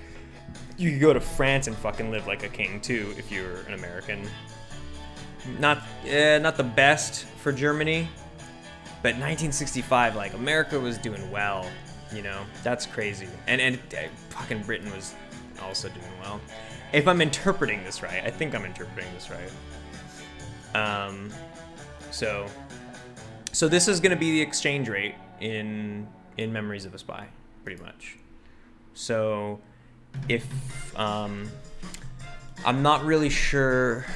You could go to France and fucking live like a king too if you're an American. Not the best for Germany, but 1965, like America was doing well, you know. That's crazy. And fucking Britain was also doing well. If I'm interpreting this right, I think I'm interpreting this right. So this is gonna be the exchange rate in Memories of a Spy, pretty much. So if I'm not really sure,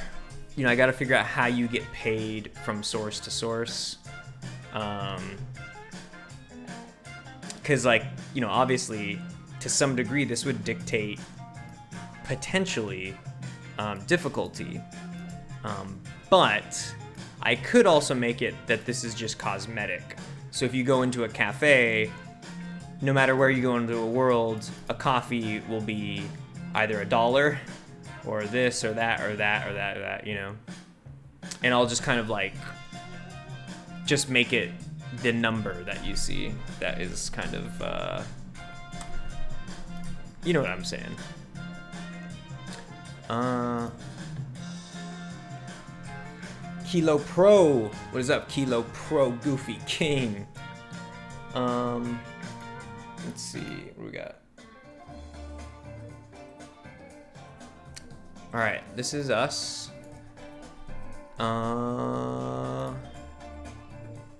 you know, I got to figure out how you get paid from source to source, because like, you know, obviously to some degree this would dictate potentially difficulty, but I could also make it that this is just cosmetic. So if you go into a cafe, no matter where you go into the world, a coffee will be either $1 or this or that or that or that or that, you know? And I'll just kind of like, just make it the number that you see. That is kind of, you know what I'm saying. Kilo Pro. What is up, Kilo Pro Goofy King? Let's see, what do we got? All right, this is us.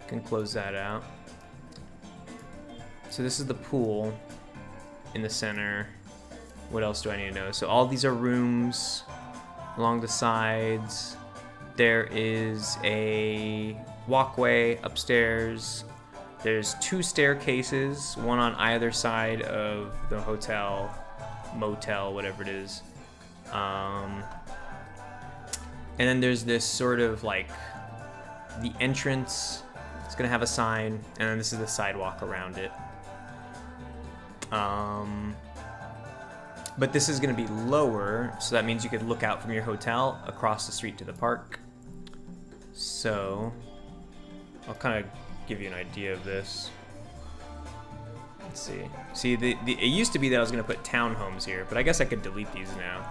Can close that out. So this is the pool in the center. What else do I need to know? So all these are rooms along the sides. There is a walkway upstairs. There's 2 staircases, one on either side of the hotel, motel, whatever it is. And then there's this sort of like the entrance. It's gonna have a sign, and then this is the sidewalk around it. But this is gonna be lower, so that means you could look out from your hotel across the street to the park. So I'll kind of give you an idea of this. Let's see. See, it used to be that I was gonna put townhomes here, but I guess I could delete these now.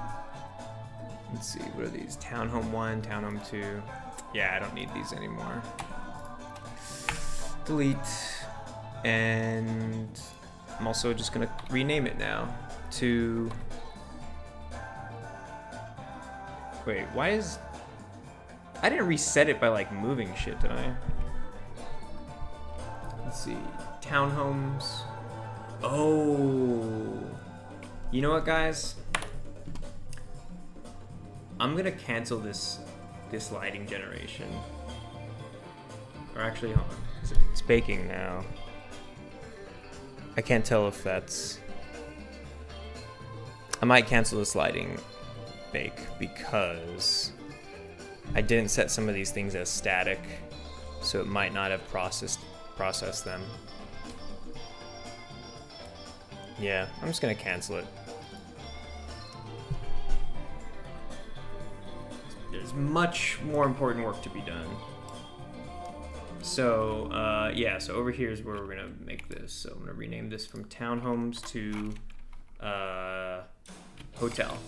Let's see, what are these? Townhome 1, townhome 2. Yeah, I don't need these anymore. Delete. And I'm also just gonna rename it now to... Wait, why is... I didn't reset it by like moving shit, did I? Let's see, townhomes. Oh, you know what, guys? I'm gonna cancel this lighting generation. Or actually, hold on. It's baking now. I can't tell if that's... I might cancel this lighting bake because I didn't set some of these things as static, so it might not have processed them. Yeah, I'm just gonna cancel it. There's much more important work to be done. So, yeah, so over here is where we're gonna make this. So I'm gonna rename this from townhomes to hotel.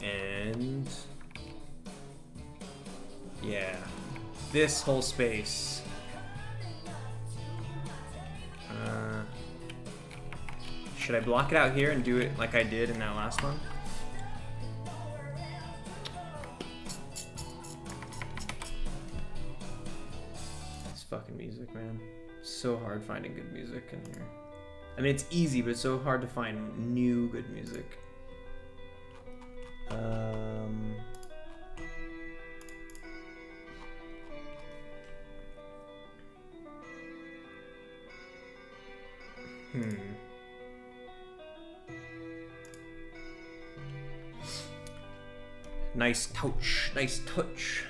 And yeah, this whole space. Should I block it out here and do it like I did in that last one? fucking music, man. So hard finding good music in here. I mean, it's easy, but it's so hard to find new good music. Nice touch, nice touch.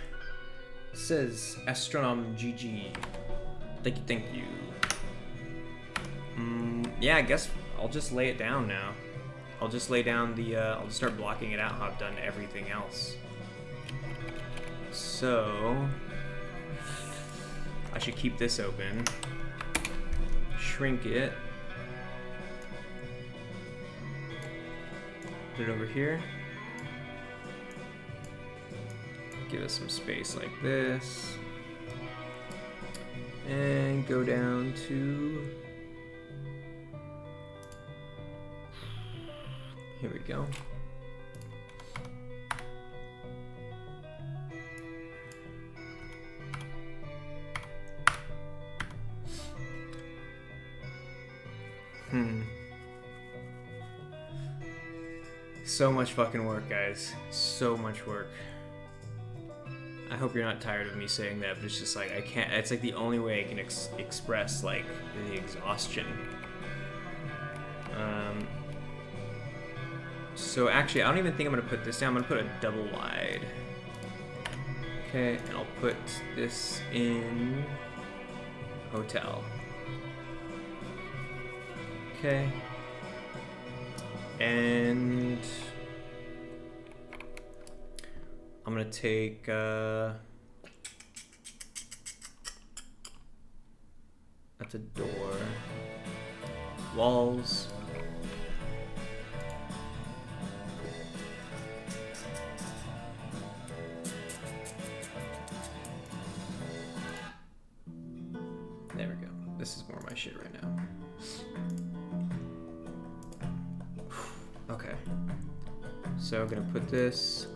Says Astronom GG. Thank you. Yeah, I guess I'll just lay it down now. I'll just lay down the, I'll just start blocking it out how I've done everything else. So, I should keep this open. Shrink it. Put it over here. Give us some space like this. And go down to... Here we go. So much fucking work, guys. So much work. I hope you're not tired of me saying that, but it's just like, I can't, it's like the only way I can express like the exhaustion. So actually, I don't even think I'm gonna put this down. I'm gonna put a double wide. Okay, and I'll put this in Hotel. Okay. And I'm gonna take that's a door. Walls. There we go. This is more my shit right now. Okay. So I'm gonna put this.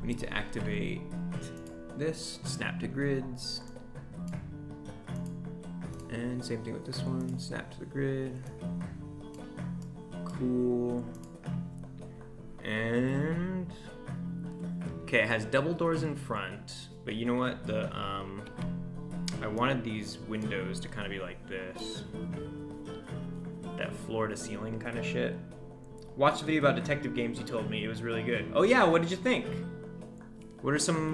We need to activate this, snap to grids. And same thing with this one, snap to the grid. Cool. And okay, it has double doors in front, but you know what? The I wanted these windows to kind of be like this. That floor to ceiling kind of shit. Watch the video about detective games you told me. It was really good. Oh yeah, what did you think? What are some,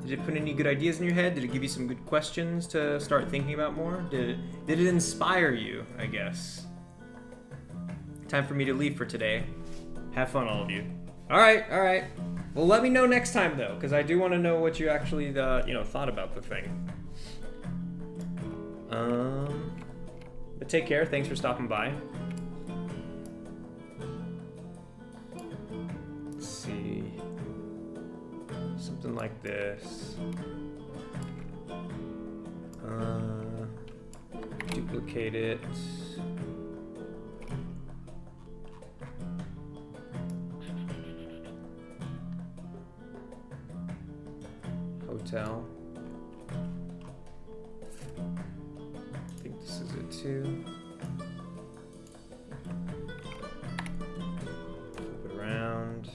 did it put any good ideas in your head? Did it give you some good questions to start thinking about more? Did it inspire you, I guess? Time for me to leave for today. Have fun, all of you. All right. Well, let me know next time, though, because I do want to know what you actually, thought about the thing. But take care. Thanks for stopping by. Let's see. Something like this. Duplicate it. Hotel. I think this is it too. Flip it around.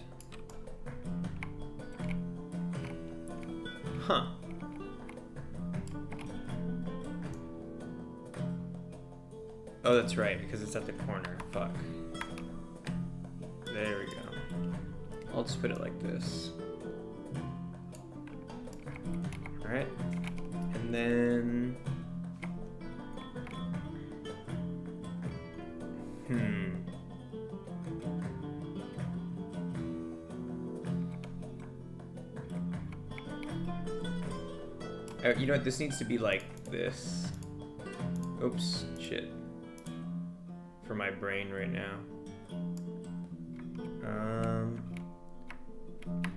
Huh. Oh, that's right, because it's at the corner. Fuck. There we go. I'll just put it like this. Alright. And then... You know what? This needs to be like this. Oops. Shit. For my brain right now.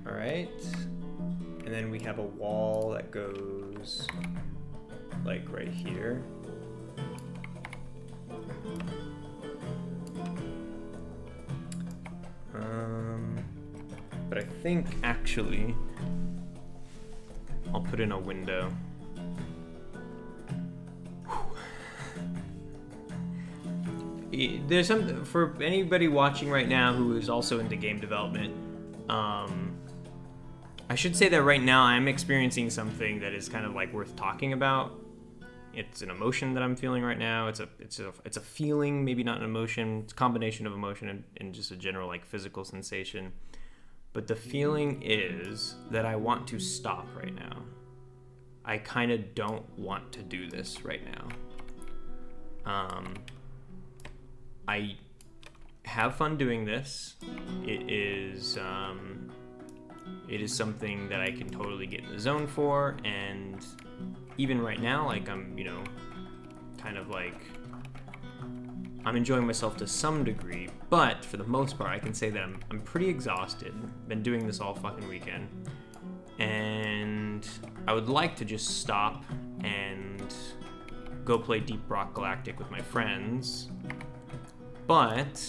Alright. And then we have a wall that goes like right here. But I think actually I'll put in a window. There's some, for anybody watching right now who is also into game development, I should say that right now I'm experiencing something that is kind of like worth talking about. It's an emotion that I'm feeling right now. It's a feeling, maybe not an emotion. It's a combination of emotion and just a general like physical sensation. But the feeling is that I want to stop right now. I kind of don't want to do this right now. I have fun doing this. It is something that I can totally get in the zone for, and even right now, like I'm, kind of like I'm enjoying myself to some degree, but for the most part, I can say that I'm pretty exhausted. Been doing this all fucking weekend, and I would like to just stop and go play Deep Rock Galactic with my friends, but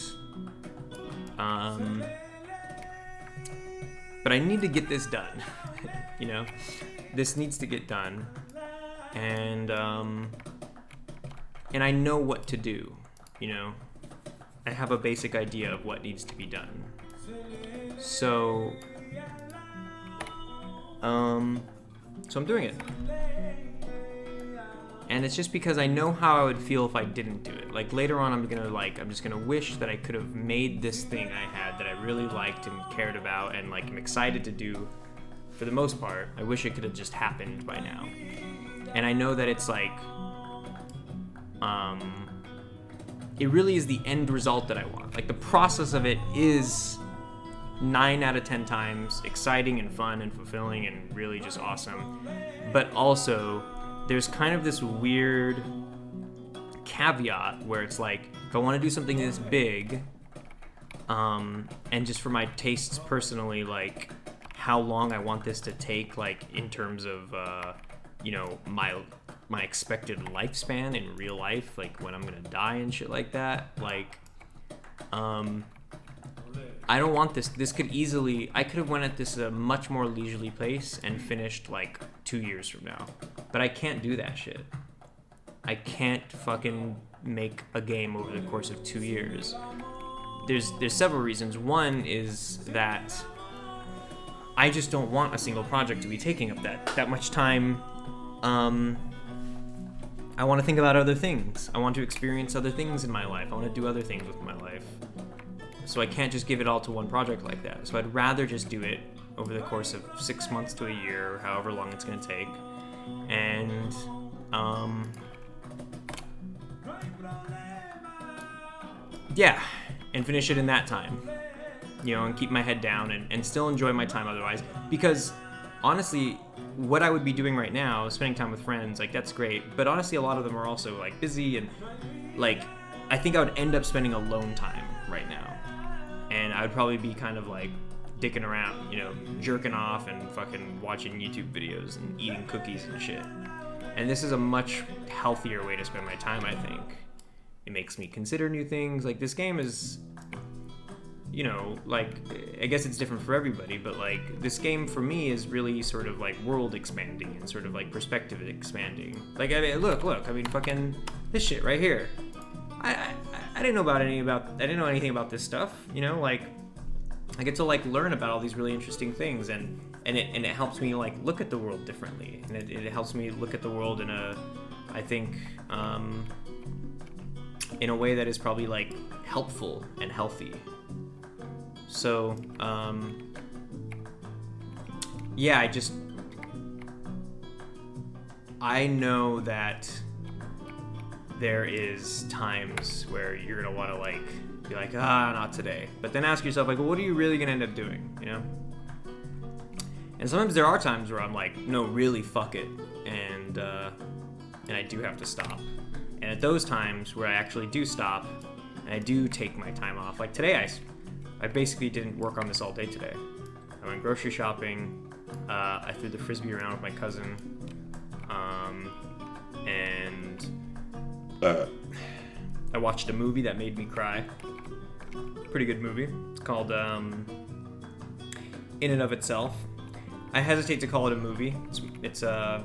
I need to get this done. This needs to get done, and I know what to do. I have a basic idea of what needs to be done. So I'm doing it. And it's just because I know how I would feel if I didn't do it. Like later on, I'm just gonna wish that I could have made this thing I had that I really liked and cared about and like I'm excited to do. For the most part, I wish it could have just happened by now. And I know that it's like, it really is the end result that I want. Like the process of it is 9 out of 10 times exciting and fun and fulfilling and really just awesome. But also, there's kind of this weird caveat where it's like, if I want to do something this big, and just for my tastes personally, like how long I want this to take, like in terms of, my expected lifespan in real life, like when I'm gonna die and shit like that, like, I don't want this. I could have went at this at a much more leisurely pace and finished like 2 years from now. But I can't do that shit. I can't fucking make a game over the course of 2 years. There's several reasons. One is that I just don't want a single project to be taking up that much time. I want to think about other things. I want to experience other things in my life. I want to do other things with my life. So I can't just give it all to one project like that. So I'd rather just do it over the course of 6 months to a year, or however long it's going to take. And, and finish it in that time. And keep my head down and still enjoy my time otherwise. Because, honestly, what I would be doing right now, spending time with friends, like, that's great. But honestly, a lot of them are also, like, busy and, like, I think I would end up spending alone time right now. And I would probably be kind of, like, dicking around, jerking off and fucking watching YouTube videos and eating cookies and shit. And this is a much healthier way to spend my time, I think. It makes me consider new things. Like, this game is, like, I guess it's different for everybody, but, like, this game for me is really sort of, like, world expanding and sort of, like, perspective expanding. Like, I mean, look, I mean, fucking this shit right here. I didn't know anything about this stuff, like, I get to, like, learn about all these really interesting things, and it helps me, like, look at the world differently, and it helps me look at the world in a, I think, in a way that is probably, like, helpful and healthy. So, I know that there is times where you're gonna want to, like, be like, not today. But then ask yourself, like, well, what are you really gonna end up doing, And sometimes there are times where I'm like, no, really, fuck it, and I do have to stop. And at those times where I actually do stop, and I do take my time off, like today, I basically didn't work on this all day today. I went grocery shopping. I threw the frisbee around with my cousin, and I watched a movie that made me cry. Pretty good movie. It's called In and of Itself. I hesitate to call it a movie. It's a...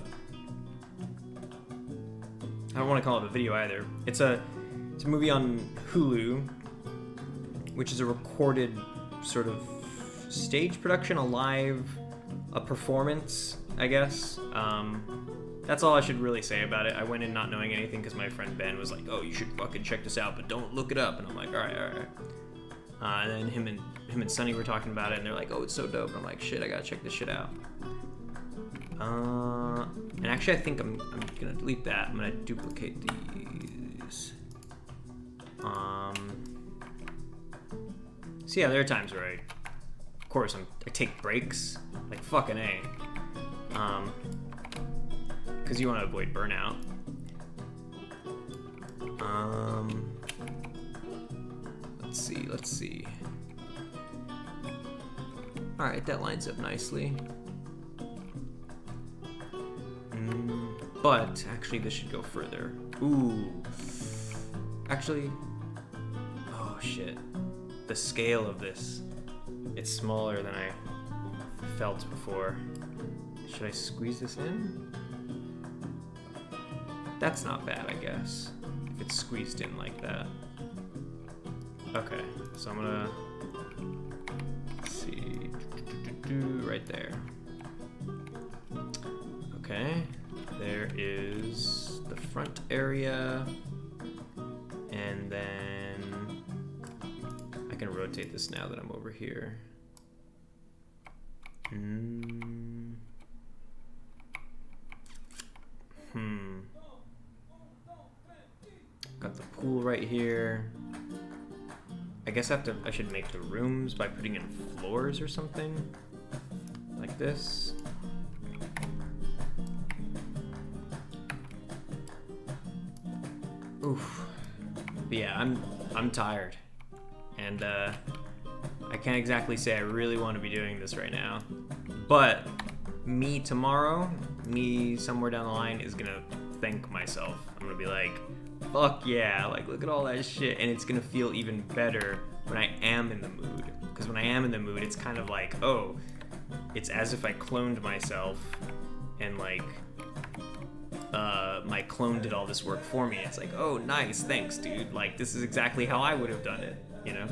I don't want to call it a video either. It's a movie on Hulu, which is a recorded sort of stage production, a performance, I guess. That's all I should really say about it. I went in not knowing anything because my friend Ben was like, "Oh, you should fucking check this out, but don't look it up." And I'm like, "All right." And then him and Sonny were talking about it, and they're like, "Oh, it's so dope." And I'm like, "Shit, I gotta check this shit out." And actually, I think I'm gonna delete that. I'm gonna duplicate these. So yeah, there are times where of course, I take breaks, like fucking A. Because you want to avoid burnout. Let's see. All right, that lines up nicely. But actually, this should go further. Ooh. Actually, oh shit. The scale of this, it's smaller than I felt before. Should I squeeze this in? That's not bad, I guess, if it's squeezed in like that. Okay, so I'm gonna, let's see, right there. Okay, there is the front area, and then I can rotate this now that I'm over here. Got the pool right here. I guess I should make the rooms by putting in floors or something like this. Oof. But yeah, I'm tired, and I can't exactly say I really want to be doing this right now. But me tomorrow, me somewhere down the line is gonna thank myself. I'm gonna be like, fuck yeah, like look at all that shit, and it's gonna feel even better when I am in the mood. Because when I am in the mood, it's kind of like, oh, it's as if I cloned myself, and like my clone did all this work for me. It's like, oh, nice, thanks, dude. Like this is exactly how I would have done it, you know?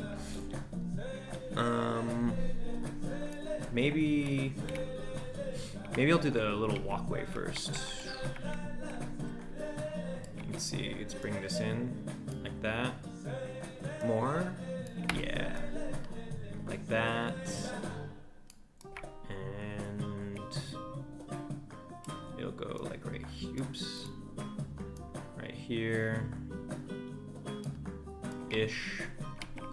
Maybe I'll do the little walkway first. Let's see, let's bring this in like that. More, yeah, like that. And it'll go like right here, oops, right here ish.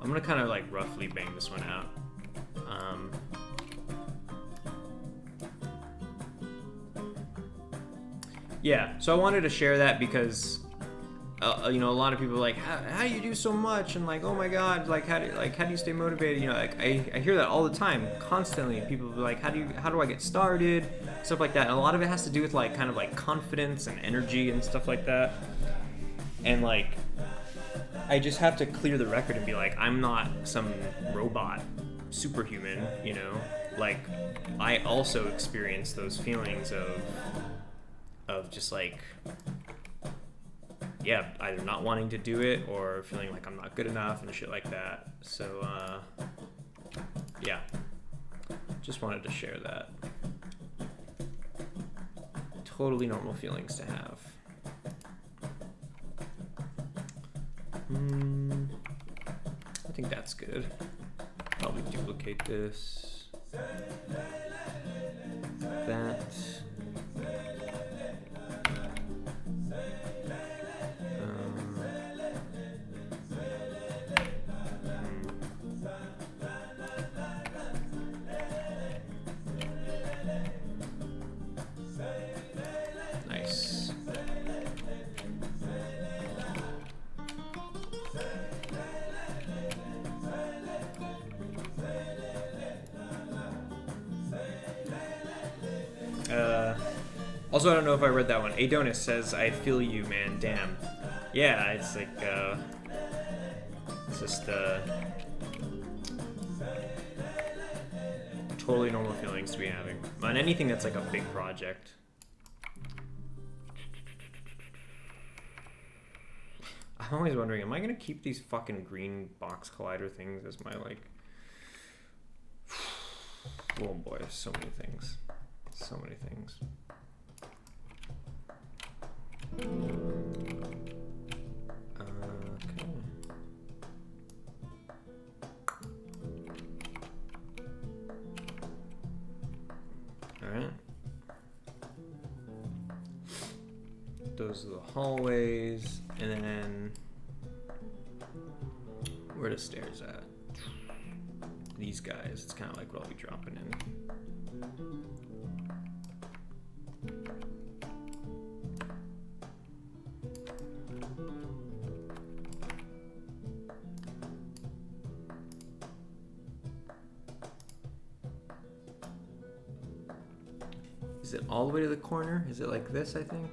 I'm gonna kind of like roughly bang this one out. Yeah, so I wanted to share that because you know, a lot of people are like, how do you do so much? And like, oh my god, like how do you stay motivated? You know, like I hear that all the time, constantly. People are like, how do I get started? Stuff like that. And a lot of it has to do with like kind of like confidence and energy and stuff like that. And like, I just have to clear the record and be like, I'm not some robot superhuman, you know? Like, I also experience those feelings of just like, yeah, either not wanting to do it or feeling like I'm not good enough and shit like that. So, yeah, just wanted to share that. Totally normal feelings to have. I think that's good. Probably duplicate this. That. Nice. Also, I don't know if I read that one. Adonis says, I feel you, man, damn. Yeah, it's like, it's just, totally normal feelings to be having on anything that's like a big project. I'm always wondering, am I gonna keep these fucking green box collider things as my like? Oh boy, so many things, so many things. Okay. All right. Those are the hallways, and then where the stairs at? These guys. It's kind of like what I'll be dropping in. Is it all the way to the corner? Is it like this, I think?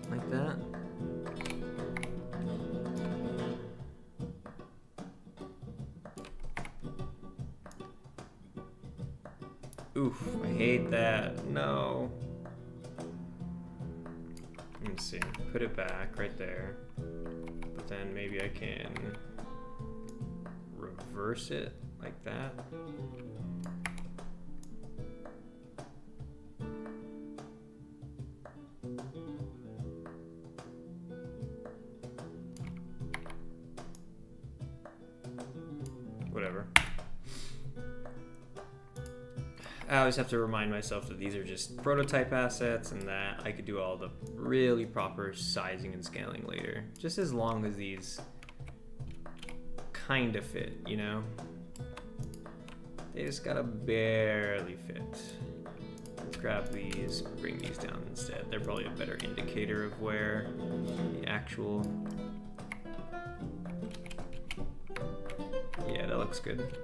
Like that? Oof, I hate that. No. Let me see. Put it back right there. But then maybe I can reverse it like that. Whatever. I always have to remind myself that these are just prototype assets and that I could do all the really proper sizing and scaling later. Just as long as these kind of fit, you know? They just gotta barely fit. Let's grab these, bring these down instead. They're probably a better indicator of where the actual... Yeah, that looks good.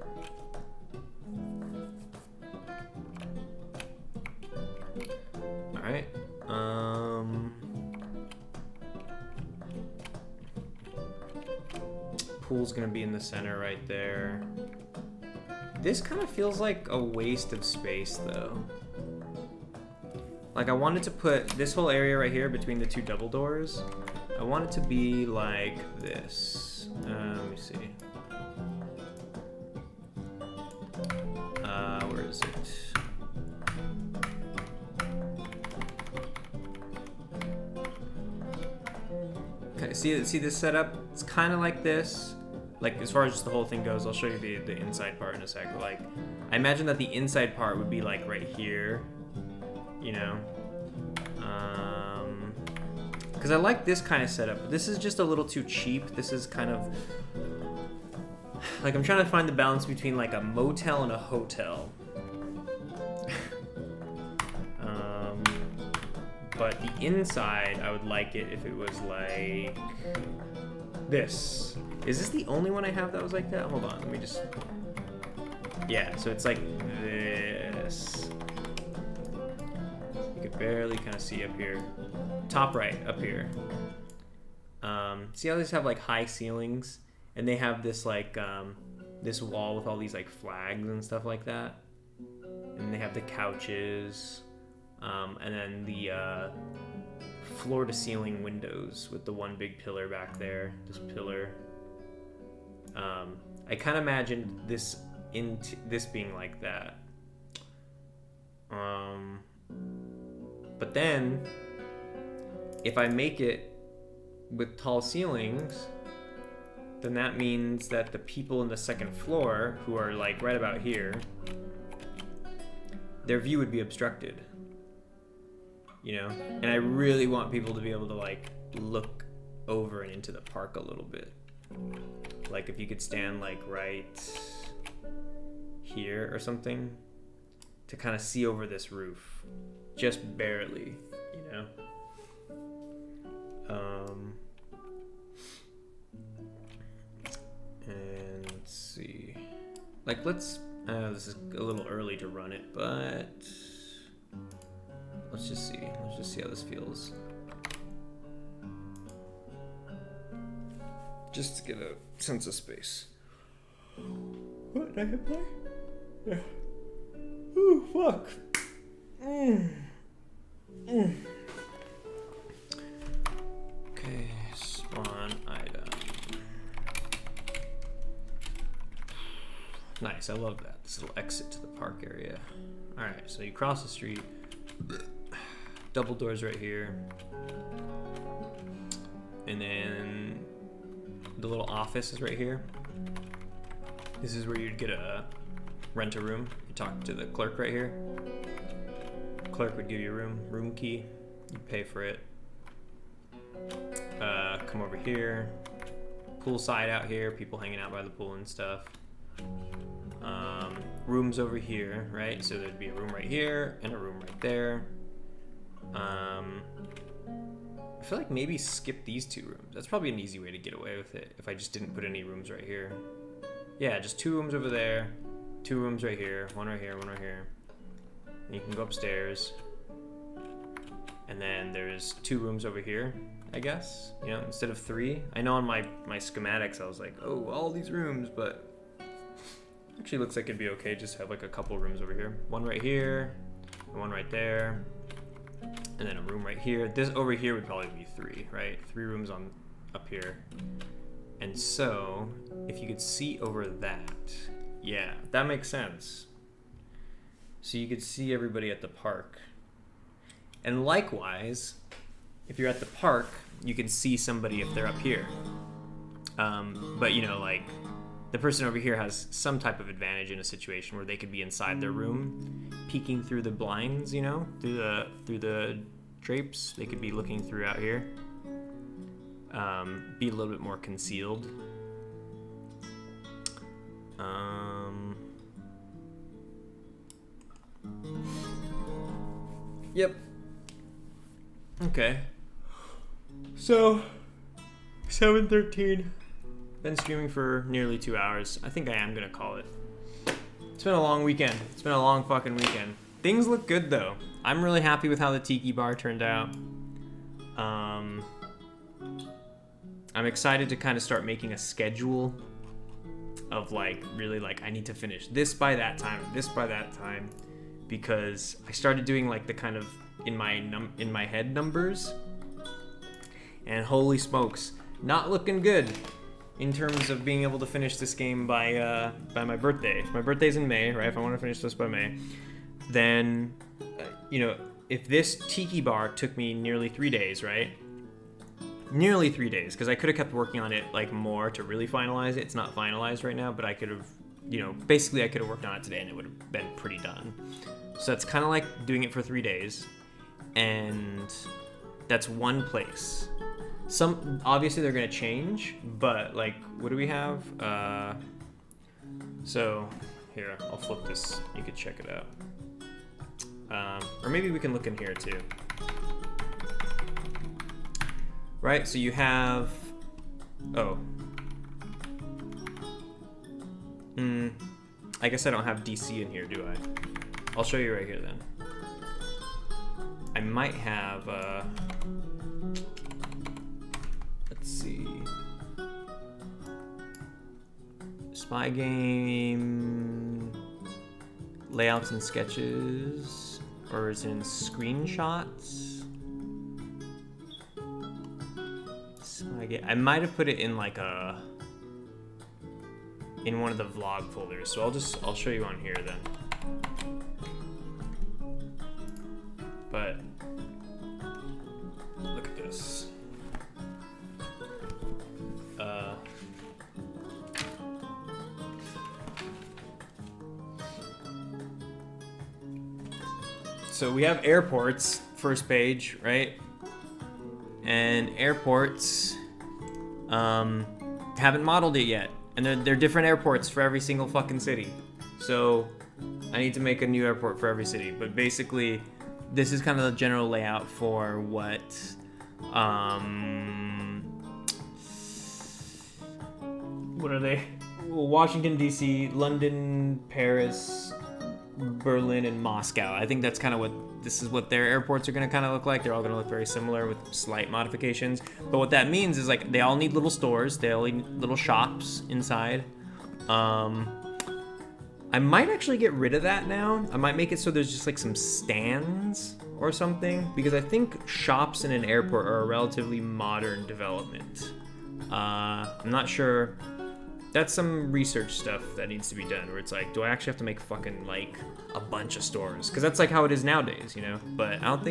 Alright. Pool's gonna be in the center right there. This kind of feels like a waste of space though. Like I wanted to put this whole area right here between the two double doors. I want it to be like this. Let me see. Where is it? Okay, see this setup? It's kind of like this. Like as far as just the whole thing goes, I'll show you the inside part in a sec. But like, I imagine that the inside part would be like right here, you know? Because I like this kind of setup, but this is just a little too cheap. This is kind of like I'm trying to find the balance between like a motel and a hotel. But the inside, I would like it if it was like this. Is this the only one I have that was like that? Hold on, let me just... Yeah, so it's like this. You could barely kind of see up here. Top right, up here. See how these have like high ceilings? And they have this like, this wall with all these like flags and stuff like that. And they have the couches. And then the floor to ceiling windows with the one big pillar back there. This pillar. I kind of imagined this being like that. But then if I make it with tall ceilings, then that means that the people in the second floor who are like right about here, their view would be obstructed. You know, and I really want people to be able to like look over and into the park a little bit. Like if you could stand like right here or something to kind of see over this roof, just barely, you know. And let's see, like let's. This is a little early to run it, but. Let's just see. Let's just see how this feels. Just to get a sense of space. What did I hit play? Yeah. Ooh, fuck. Okay, spawn item. Nice, I love that. This little exit to the park area. Alright, so you cross the street. Double doors right here. And then the little office is right here. This is where you'd rent a room. You talk to the clerk right here. Clerk would give you a room key. You pay for it. Come over here. Pool side out here. People hanging out by the pool and stuff. Rooms over here, right? So there'd be a room right here and a room right there. I feel like maybe skip these 2 rooms. That's probably an easy way to get away with it if I just didn't put any rooms right here. Yeah, just 2 rooms over there, 2 rooms right here, one right here, one right here. And you can go upstairs. And then there's 2 rooms over here, I guess, you know, instead of 3. I know on my schematics I was like, oh, all these rooms, but actually looks like it'd be okay just to have like a couple rooms over here. One right here, and one right there, and then a room right here. This over here would probably be 3, right? 3 rooms on up here. And so, if you could see over that, yeah, that makes sense. So you could see everybody at the park. And likewise, if you're at the park, you can see somebody if they're up here. But you know, like, the person over here has some type of advantage in a situation where they could be inside their room, peeking through the blinds, you know, through the drapes. They could be looking through out here. Be a little bit more concealed. Yep. Okay. So, 7:13. Been streaming for nearly 2 hours. I think I am gonna call it. It's been a long weekend. It's been a long fucking weekend. Things look good though. I'm really happy with how the tiki bar turned out. I'm excited to kind of start making a schedule of like, really like, I need to finish this by that time, this by that time, because I started doing like the kind of in my head numbers, and holy smokes, not looking good in terms of being able to finish this game by my birthday. If my birthday's in May, right? If I want to finish this by May, then you know, if this tiki bar took me nearly 3 days, right? Nearly 3 days, because I could have kept working on it like more to really finalize it. It's not finalized right now, but I could have, you know, basically I could have worked on it today and it would have been pretty done. So it's kind of like doing it for 3 days, and that's one place. Some obviously they're gonna change, but like, what do we have? So here, I'll flip this. You could check it out, or maybe we can look in here too. Right, so you have, I guess I don't have DC in here, do I? I'll show you right here then. I might have, let's see. Spy game, layouts and sketches, or is it in screenshots? I might have put it in like in one of the vlog folders, so I'll show you on here then. But look at this. So we have airports, first page, right? And airports haven't modeled it yet, and they're different airports for every single fucking city. So I need to make a new airport for every city. But basically, this is kind of the general layout for what what are they? Washington DC, London, Paris, Berlin, and Moscow. I think that's kind of what their airports are going to kind of look like. They're all going to look very similar with slight modifications. But what that means is like they all need little stores, they all need little shops inside. I might actually get rid of that now. I might make it so there's just like some stands or something, because I think shops in an airport are a relatively modern development. I'm not sure. That's some research stuff that needs to be done, where it's like, do I actually have to make fucking like a bunch of stores? Because that's like how it is nowadays, you know. But I don't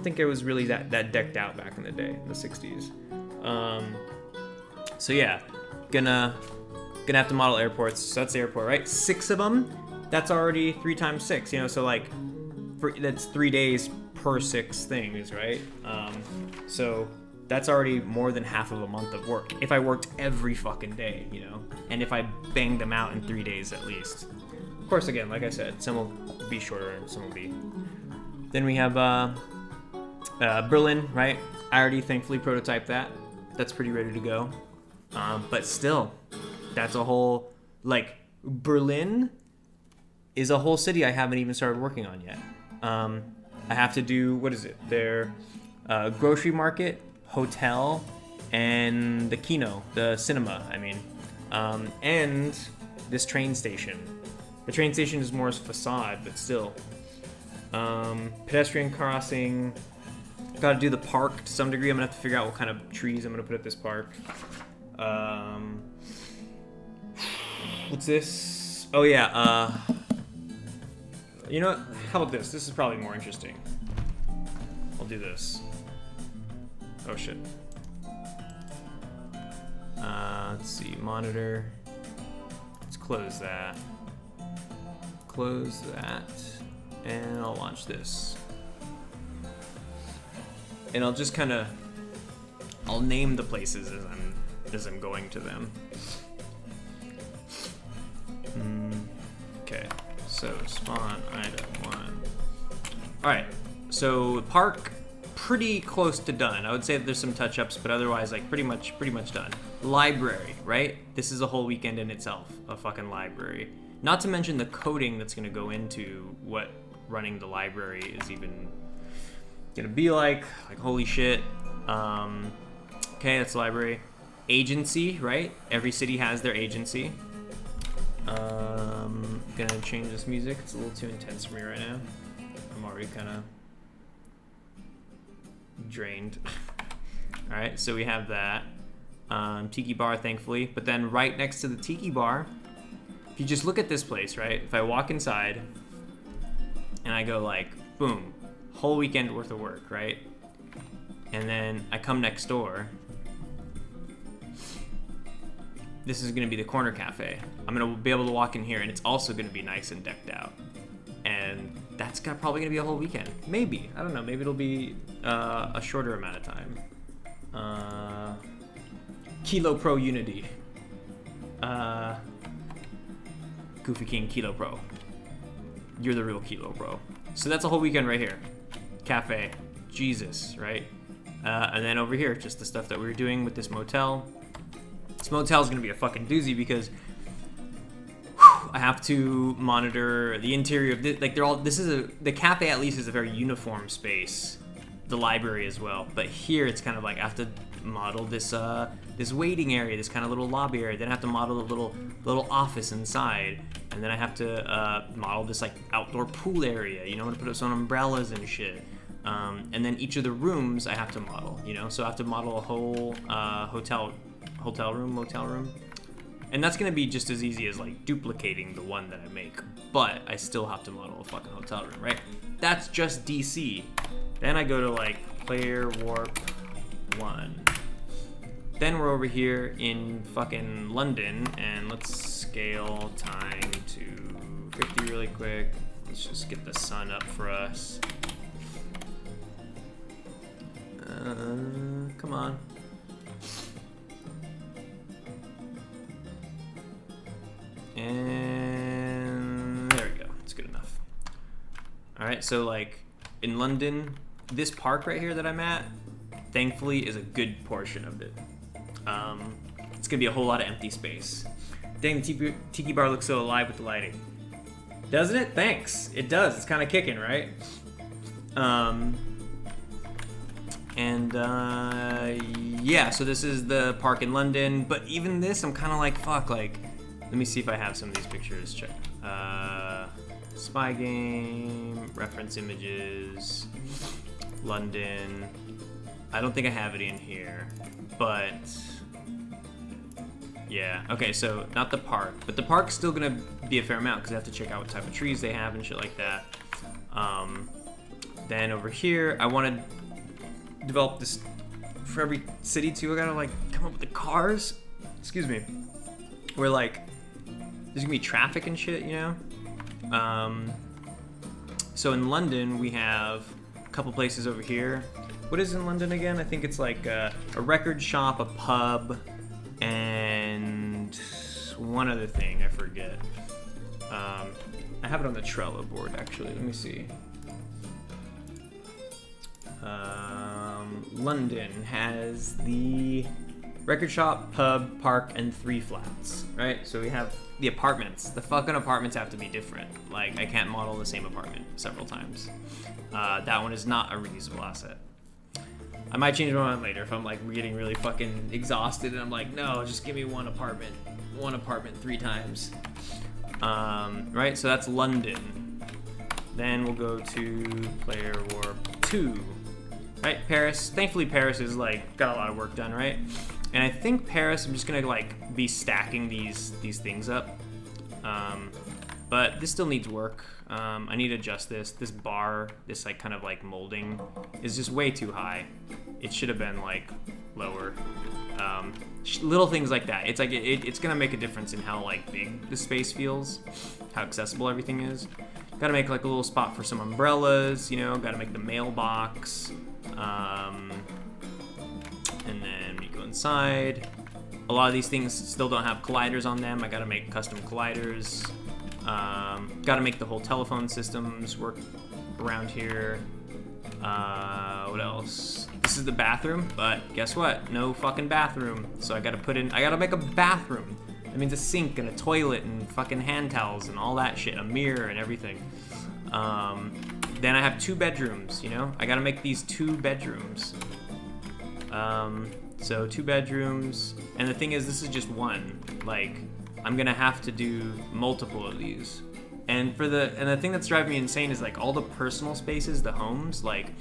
think it was really that decked out back in the day, in the 60s. So yeah, gonna have to model airports. So that's the airport, right? 6 of them. That's already 3 times 6, you know. So like, that's 3 days per 6 things, right? So that's already more than half of a month of work if I worked every fucking day, you know, and if I banged them out in 3 days at least. Of course, again, like I said, some will be shorter and some will be. Then we have Berlin, right? I already thankfully prototyped that. That's pretty ready to go. But still, that's a whole, like, Berlin is a whole city I haven't even started working on yet. I have to do, what is it? Their grocery market, hotel, and the kino, the cinema, I mean. And this train station. The train station is more facade, but still. Pedestrian crossing. Gotta do the park to some degree. I'm gonna have to figure out what kind of trees I'm gonna put at this park. What's this? Oh yeah, you know what? How about this? This is probably more interesting. I'll do this. Oh shit. Let's see, monitor. Let's close that. Close that. And I'll launch this. And I'll just kind of, I'll name the places as I'm going to them. Okay, so spawn item 1. All right, so park, pretty close to done. I would say that there's some touch-ups, but otherwise, like pretty much done. Library, right? This is a whole weekend in itself, a fucking library. Not to mention the coding that's gonna go into what running the library is even gonna be like holy shit. Okay, that's the library. Agency, right? Every city has their agency. Gonna change this music. It's a little too intense for me right now. I'm already kind of drained. All right, so we have that. Tiki bar, thankfully. But then right next to the tiki bar, if you just look at this place, right? If I walk inside and I go like, boom, whole weekend worth of work, right? And then I come next door. This is gonna be the corner cafe. I'm gonna be able to walk in here and it's also gonna be nice and decked out. And that's probably gonna be a whole weekend. Maybe, I don't know, maybe it'll be a shorter amount of time. Kilo Pro Unity. Goofy King Kilo Pro. You're the real Kilo Pro. So that's a whole weekend right here. Cafe, Jesus, right? And then over here, just the stuff that we were doing with this motel. This motel is gonna be a fucking doozy because I have to monitor the interior of this. Like the cafe at least is a very uniform space. The library as well, but here it's kind of like I have to model this this waiting area, this kind of little lobby area. Then I have to model a little office inside, and then I have to model this like outdoor pool area. You know, I'm gonna put up some umbrellas and shit. And then each of the rooms I have to model. You know, so I have to model a whole motel room. And that's gonna be just as easy as like duplicating the one that I make, but I still have to model a fucking hotel room, right? That's just DC. Then I go to like player warp 1. Then we're over here in fucking London, and let's scale time to 50 really quick. Let's just get the sun up for us. Come on. And there we go. It's good enough. All right, so like in London, this park right here that I'm at, thankfully, is a good portion of it. It's gonna be a whole lot of empty space. Dang, the tiki bar looks so alive with the lighting. Doesn't it? Thanks. It does. It's kind of kicking, right? Yeah, so this is the park in London, but even this, I'm kind of like, fuck, like, Let me see if I have some of these pictures. Check. Spy game, reference images, London. I don't think I have it in here, but yeah. Okay, so not the park, but the park's still gonna be a fair amount because I have to check out what type of trees they have and shit like that. Then over here, I want to develop this for every city too. I gotta like come up with the cars. Excuse me. Where like there's gonna be traffic and shit, you know. So in London we have a couple places over here. What is in London again? I think it's like a record shop, a pub, and one other thing I forget. I have it on the Trello board actually. Let me see. London has the record shop, pub, park, and 3 flats, right? So we have the apartments. The fucking apartments have to be different. Like, I can't model the same apartment several times. That one is not a reusable asset. I might change my mind later if I'm like getting really fucking exhausted and I'm like, no, just give me one apartment 3 times. Right, so that's London. Then we'll go to Player Warp 2. Right, Paris. Thankfully, Paris is like got a lot of work done, right? And I think Paris, I'm just gonna like be stacking these things up. But this still needs work. I need to adjust this. This bar, this like kind of like molding, is just way too high. It should have been like lower. Little things like that. It's like it's gonna make a difference in how like big the space feels, how accessible everything is. Gotta make like a little spot for some umbrellas, you know. Gotta make the mailbox. And then we go inside. A lot of these things still don't have colliders on them. I gotta make custom colliders. Gotta make the whole telephone systems work around here. What else? This is the bathroom, but guess what? No fucking bathroom. So I gotta make a bathroom. That means a sink and a toilet and fucking hand towels and all that shit, a mirror and everything. Then I have 2 bedrooms, you know? I gotta make these 2 bedrooms. So 2 bedrooms, and the thing is, this is just one. Like, I'm gonna have to do multiple of these. And the thing that's driving me insane is like all the personal spaces, the homes, like,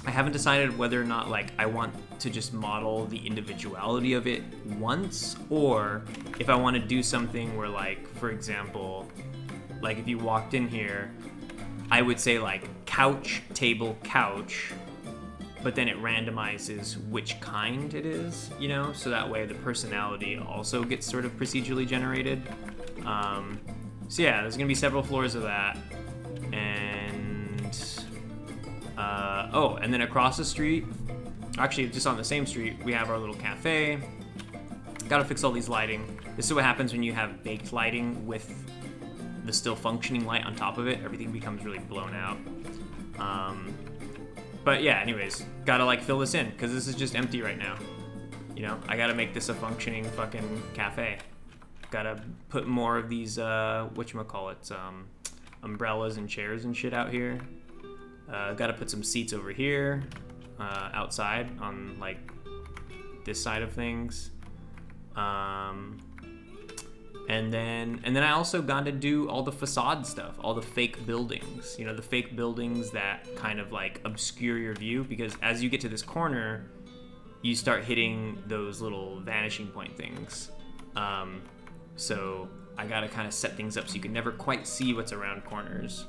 I haven't decided whether or not like I want to just model the individuality of it once, or if I want to do something where like, for example, like if you walked in here, I would say like couch, table, couch, but then it randomizes which kind it is, you know, so that way the personality also gets sort of procedurally generated. So yeah, there's gonna be several floors of that, and and then across the street, actually just on the same street, we have our little cafe. Gotta fix all these lighting. This is what happens when you have baked lighting with the still functioning light on top of it. Everything becomes really blown out. But yeah, anyways, gotta like fill this in because this is just empty right now. You know, I gotta make this a functioning fucking cafe. Gotta put more of these whatchamacallits, umbrellas and chairs and shit out here. Gotta put some seats over here, outside on like this side of things. And then I also got to do all the facade stuff, all the fake buildings, you know, the fake buildings that kind of like obscure your view, because as you get to this corner, you start hitting those little vanishing point things. So I got to kind of set things up so you can never quite see what's around corners.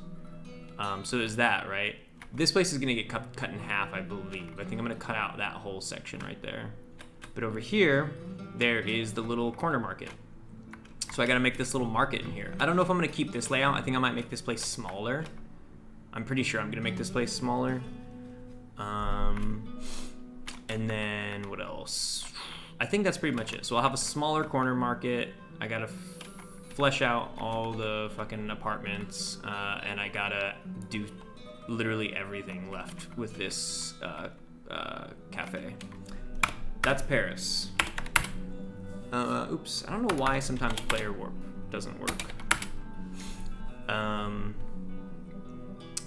So there's that, right? This place is going to get cut in half, I believe. I think I'm going to cut out that whole section right there. But over here, there is the little corner market. So I gotta make this little market in here. I don't know if I'm gonna keep this layout. I think I might make this place smaller. I'm pretty sure I'm gonna make this place smaller. And then what else? I think that's pretty much it. So I'll have a smaller corner market. I gotta flesh out all the fucking apartments, and I gotta do literally everything left with this cafe. That's Paris. Oops, I don't know why sometimes player warp doesn't work.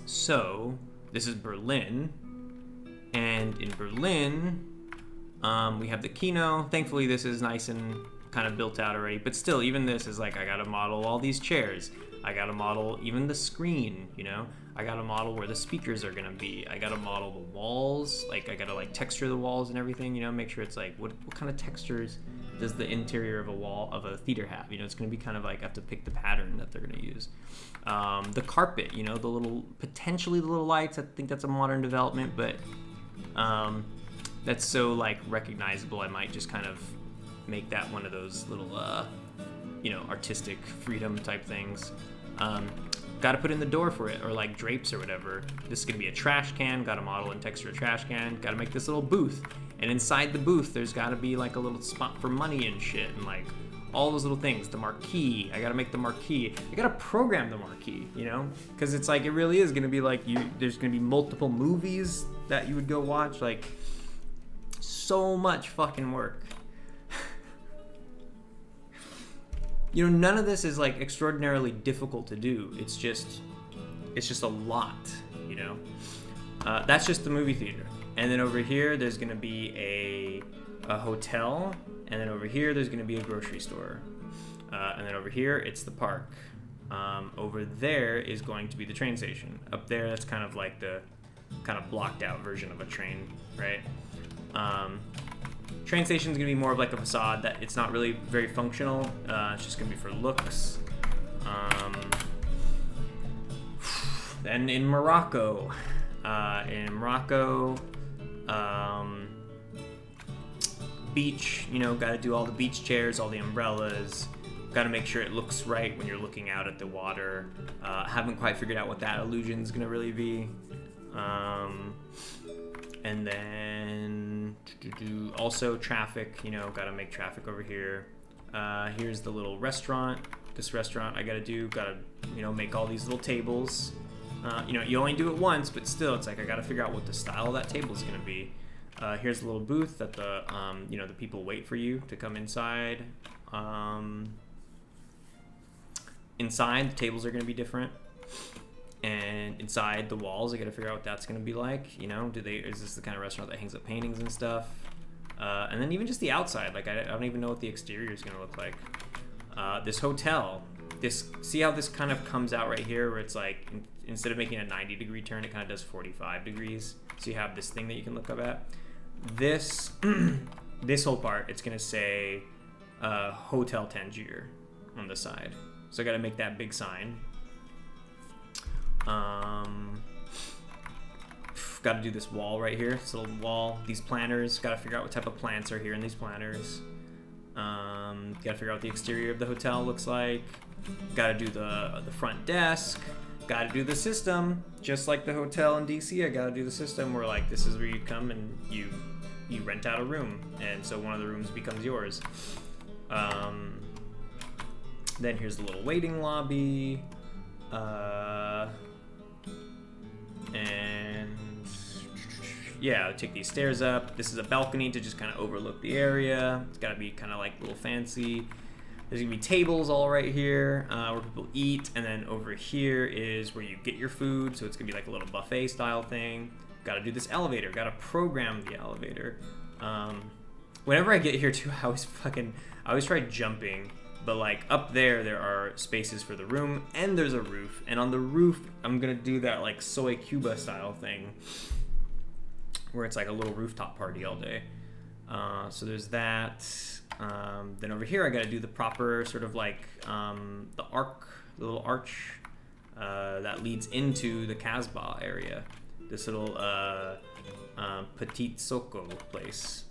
So this is Berlin, and in Berlin, we have the Kino. Thankfully, this is nice and kind of built out already. But still, even this is like, I gotta model all these chairs. I gotta model even the screen, you know? I gotta model where the speakers are gonna be. I gotta model the walls. Like, I gotta like texture the walls and everything, you know? Make sure it's like, what kind of textures does the interior of a theater have? You know, it's gonna be kind of like, I have to pick the pattern that they're gonna use. The carpet, you know, potentially the little lights. I think that's a modern development, but that's so like recognizable. I might just kind of make that one of those little, you know, artistic freedom type things. Got to put in the door for it, or like drapes or whatever. This is gonna be a trash can. Got to model and texture a trash can. Got to make this little booth, and inside the booth, there's got to be like a little spot for money and shit, and like all those little things. The marquee. I got to make the marquee. I got to program the marquee, you know, because it's like it really is gonna be like there's gonna be multiple movies that you would go watch. Like so much fucking work. You know, none of this is like extraordinarily difficult to do. It's just a lot, you know. That's just the movie theater, and then over here there's gonna be a hotel, and then over here there's gonna be a grocery store, and then over here it's the park. Over there is going to be the train station. Up there, that's kind of like the kind of blocked out version of a train, right? Train station is going to be more of like a facade that it's not really very functional. It's just going to be for looks. Then in Morocco, beach, you know, got to do all the beach chairs, all the umbrellas. Got to make sure it looks right when you're looking out at the water. Haven't quite figured out what that illusion is going to really be. And then also traffic, you know, gotta make traffic over here. Here's the little restaurant. This restaurant I gotta you know, make all these little tables. You know, you only do it once, but still, it's like I gotta figure out what the style of that table is gonna be. Here's the little booth that the you know, the people wait for you to come inside. Inside, the tables are gonna be different. And inside the walls, I gotta figure out what that's gonna be like. You know, is this the kind of restaurant that hangs up paintings and stuff? And then even just the outside, like I don't even know what the exterior is gonna look like. This hotel, see how this kind of comes out right here, where it's like instead of making a 90-degree turn, it kind of does 45 degrees. So you have this thing that you can look up at. This this whole part, it's gonna say Hotel Tangier on the side. So I gotta make that big sign. Got to do this wall right here, this little wall, these planters, got to figure out what type of plants are here in these planters. Got to figure out what the exterior of the hotel looks like. Got to do the front desk. Got to do the system, just like the hotel in DC. I got to do the system where like this is where you come and you rent out a room, and so one of the rooms becomes yours. Then here's the little waiting lobby. And yeah, I'll take these stairs up. This is a balcony to just kind of overlook the area. It's got to be kind of like a little fancy. There's gonna be tables all right here where people eat, and then over here is where you get your food. So it's gonna be like a little buffet style thing. Got to do this elevator. Got to program the elevator. Whenever I get here too, I always try jumping. But like up there are spaces for the room, and there's a roof. And on the roof, I'm gonna do that like Soy Cuba style thing, where it's like a little rooftop party all day. So there's that. Then over here, I gotta do the proper sort of like the little arch that leads into the Casbah area. This little Petit Soko place.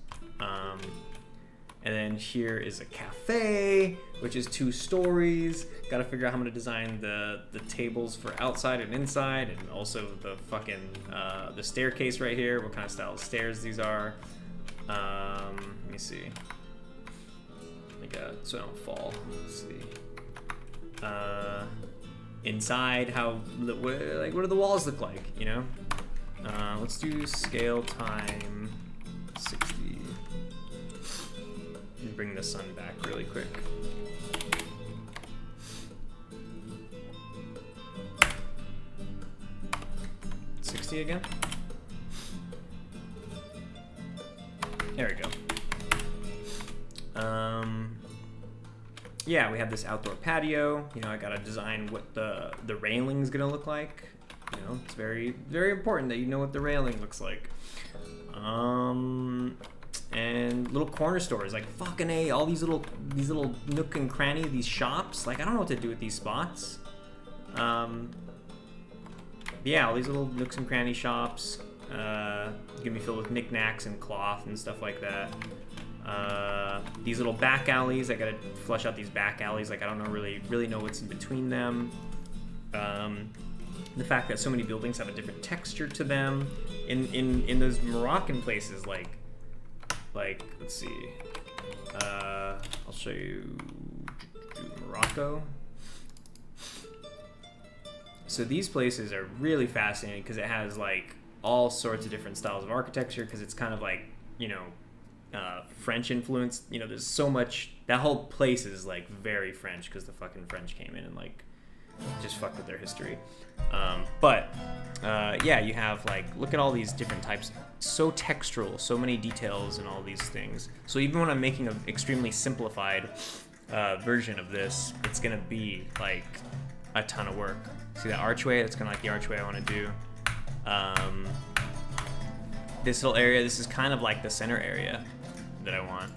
And then here is a cafe, which is 2 stories. Got to figure out how I'm going to design the tables for outside and inside, and also the fucking the staircase right here. What kind of style of stairs these are? Let me see. So I don't fall. Let's see. Inside, what do the walls look like? You know. Let's do scale time 60. Bring the sun back really quick. 60 again. There we go. yeah, we have this outdoor patio. You know, I gotta design what the railing's gonna look like. You know, it's very, very important that you know what the railing looks like. And little corner stores, like fucking A, all these little nook and cranny, these shops. Like, I don't know what to do with these spots. Yeah, all these little nooks and cranny shops. Gonna be filled with knickknacks and cloth and stuff like that. These little back alleys, I gotta flesh out these back alleys. Like, I don't know really know what's in between them. The fact that so many buildings have a different texture to them. In those Moroccan places, like let's see. I'll show you Morocco. So these places are really fascinating because it has like all sorts of different styles of architecture, because it's kind of like, you know, French influence. You know, there's so much. That whole place is like very French because the fucking French came in and like just fucked with their history. Yeah, you have like, look at all these different types. So textural, so many details and all these things. So even when I'm making an extremely simplified version of this, it's gonna be like a ton of work. See that archway? That's kind of like the archway I want to do. This little area, this is kind of like the center area that I want.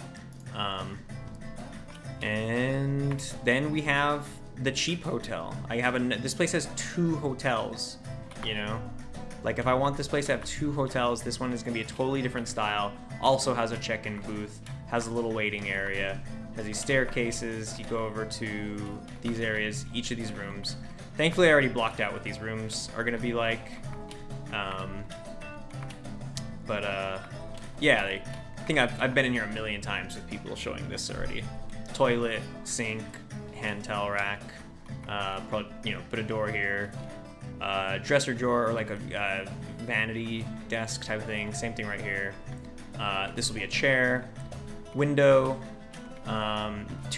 And then we have the cheap hotel. This place has 2 hotels, you know? Like, if I want this place to have 2 hotels, this one is gonna be a totally different style. Also has a check-in booth, has a little waiting area, has these staircases. You go over to these areas, each of these rooms. Thankfully, I already blocked out what these rooms are gonna be like. Yeah, I think I've been in here a million times with people showing this already. Toilet, sink, hand towel rack, probably, you know, put a door here, dresser drawer, or like a vanity desk type of thing. Same thing right here. This will be a chair, window, 2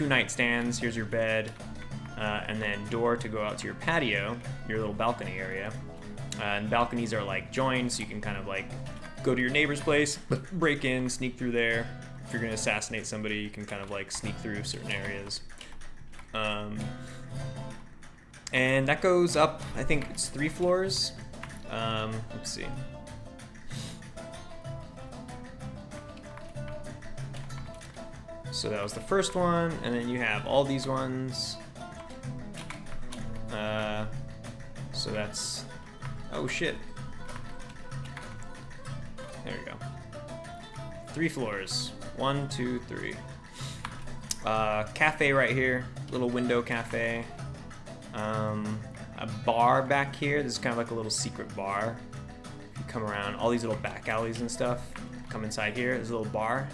nightstands. Here's your bed, and then door to go out to your patio, your little balcony area. And balconies are like joined, so you can kind of like go to your neighbor's place, break in, sneak through there. If you're gonna assassinate somebody, you can kind of like sneak through certain areas. And that goes up, I think it's 3 floors. Let's see. So that was the first one, and then you have all these ones. So that's, oh shit. There we go. 3 floors. 1, 2, 3. Cafe right here. Little window cafe. A bar back here. This is kind of like a little secret bar. If you come around all these little back alleys and stuff, come inside here. There's a little bar.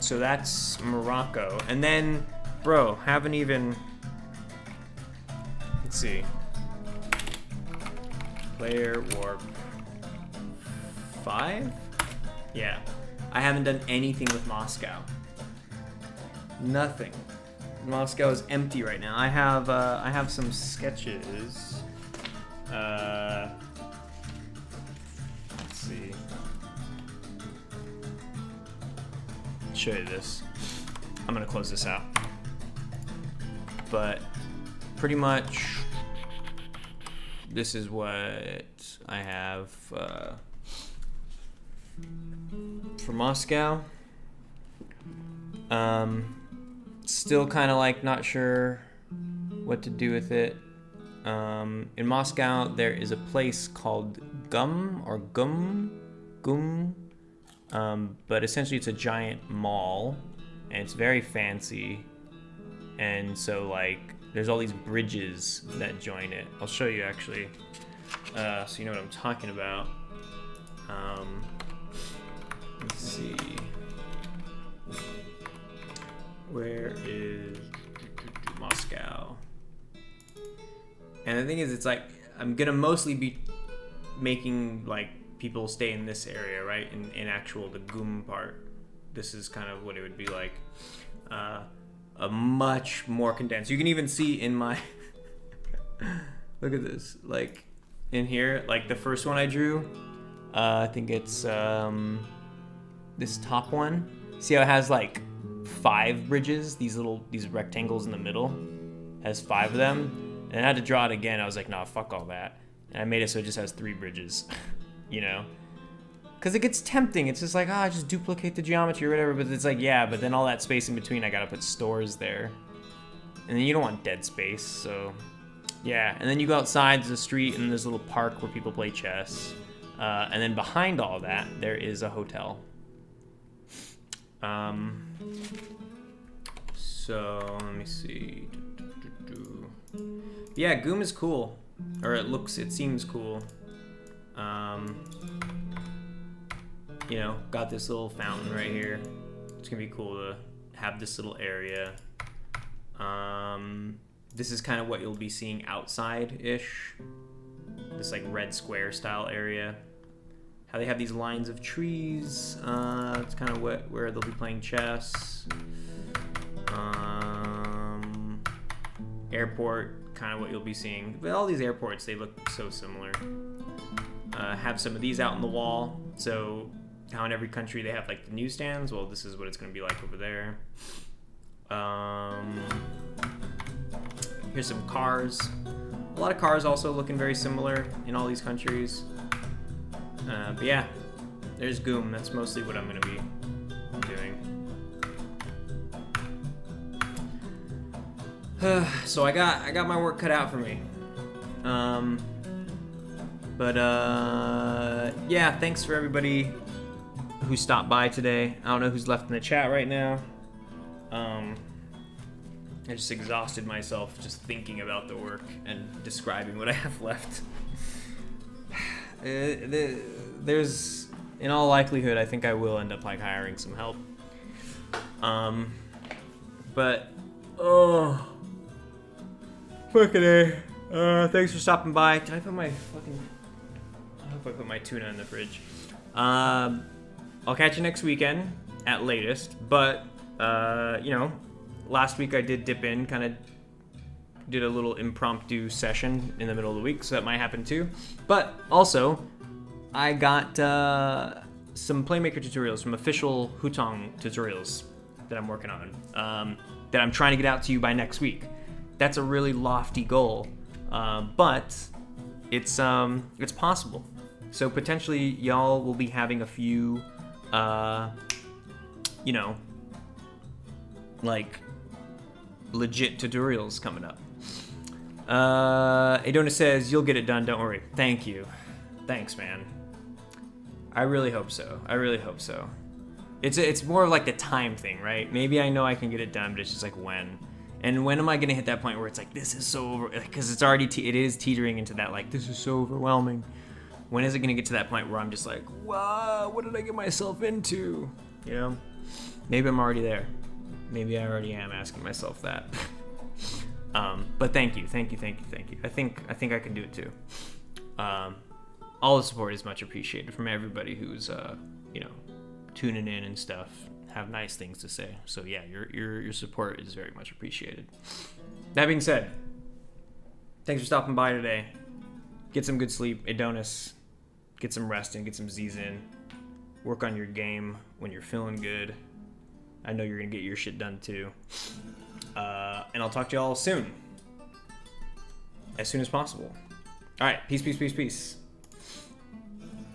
So that's Morocco. And then, bro, haven't even... Let's see. Player Warp 5? Yeah. I haven't done anything with Moscow. Nothing. Moscow is empty right now. I have some sketches. Let's see. I'll show you this. I'm gonna close this out. But pretty much this is what I have for Moscow. Still kind of like not sure what to do with it. In Moscow, there is a place called Gum, but essentially it's a giant mall, and it's very fancy. And so like there's all these bridges that join it. I'll show you actually, so you know what I'm talking about. Let's see. Where is Moscow? And the thing is, it's like I'm gonna mostly be making like people stay in this area, right? In actual the Gum part. This is kind of what it would be like. A much more condensed. You can even see in my look at this. Like in here, like the first one I drew, I think it's this top one. See how it has like 5 bridges, these rectangles in the middle, has 5 of them, and I had to draw it again. I was like, nah, fuck all that, and I made it so it just has 3 bridges, you know, because it gets tempting. It's just like, just duplicate the geometry or whatever, but it's like, yeah, but then all that space in between, I gotta put stores there, and then you don't want dead space, so yeah. And then you go outside, there's a street, and there's a little park where people play chess, and then behind all that, there is a hotel. So let me see. Yeah, Goom is cool, or it seems cool. You know, got this little fountain right here. It's gonna be cool to have this little area. This is kind of what you'll be seeing outside-ish. This like red square style area. How they have these lines of trees. It's kind of where they'll be playing chess. Airport, kind of what you'll be seeing. But all these airports, they look so similar. Have some of these out on the wall. So how in every country they have like the newsstands. Well, this is what it's going to be like over there. Here's some cars. A lot of cars also looking very similar in all these countries. But yeah, there's Goom. That's mostly what I'm going to be doing. So I got my work cut out for me. Yeah, thanks for everybody who stopped by today. I don't know who's left in the chat right now. I just exhausted myself just thinking about the work and describing what I have left. There's, in all likelihood, I think I will end up like hiring some help. Fucking A. Thanks for stopping by. Did I put my fucking... I hope I put my tuna in the fridge. I'll catch you next weekend at latest, but, you know, last week I did dip in, kind of did a little impromptu session in the middle of the week, so that might happen too. But also, I got some Playmaker tutorials from official Hutong tutorials that I'm working on, that I'm trying to get out to you by next week. That's a really lofty goal, but it's possible. So potentially y'all will be having a few, you know, like legit tutorials coming up. Adona says, you'll get it done, don't worry. Thank you. Thanks, man. I really hope so. I really hope so. It's more of like the time thing, right? Maybe I know I can get it done, but it's just like when. And when am I gonna hit that point where it's like, this is so because it's already, it is teetering into that, like, this is so overwhelming. When is it gonna get to that point where I'm just like, wow, what did I get myself into? You know? Maybe I'm already there. Maybe I already am asking myself that. But thank you. I think I can do it too. All the support is much appreciated from everybody who's, you know, tuning in and stuff. Have nice things to say. So yeah, your support is very much appreciated. That being said, thanks for stopping by today. Get some good sleep, Adonis. Get some rest in, get some Z's in. Work on your game when you're feeling good. I know you're gonna get your shit done too. And I'll talk to y'all soon. As soon as possible. All right, peace.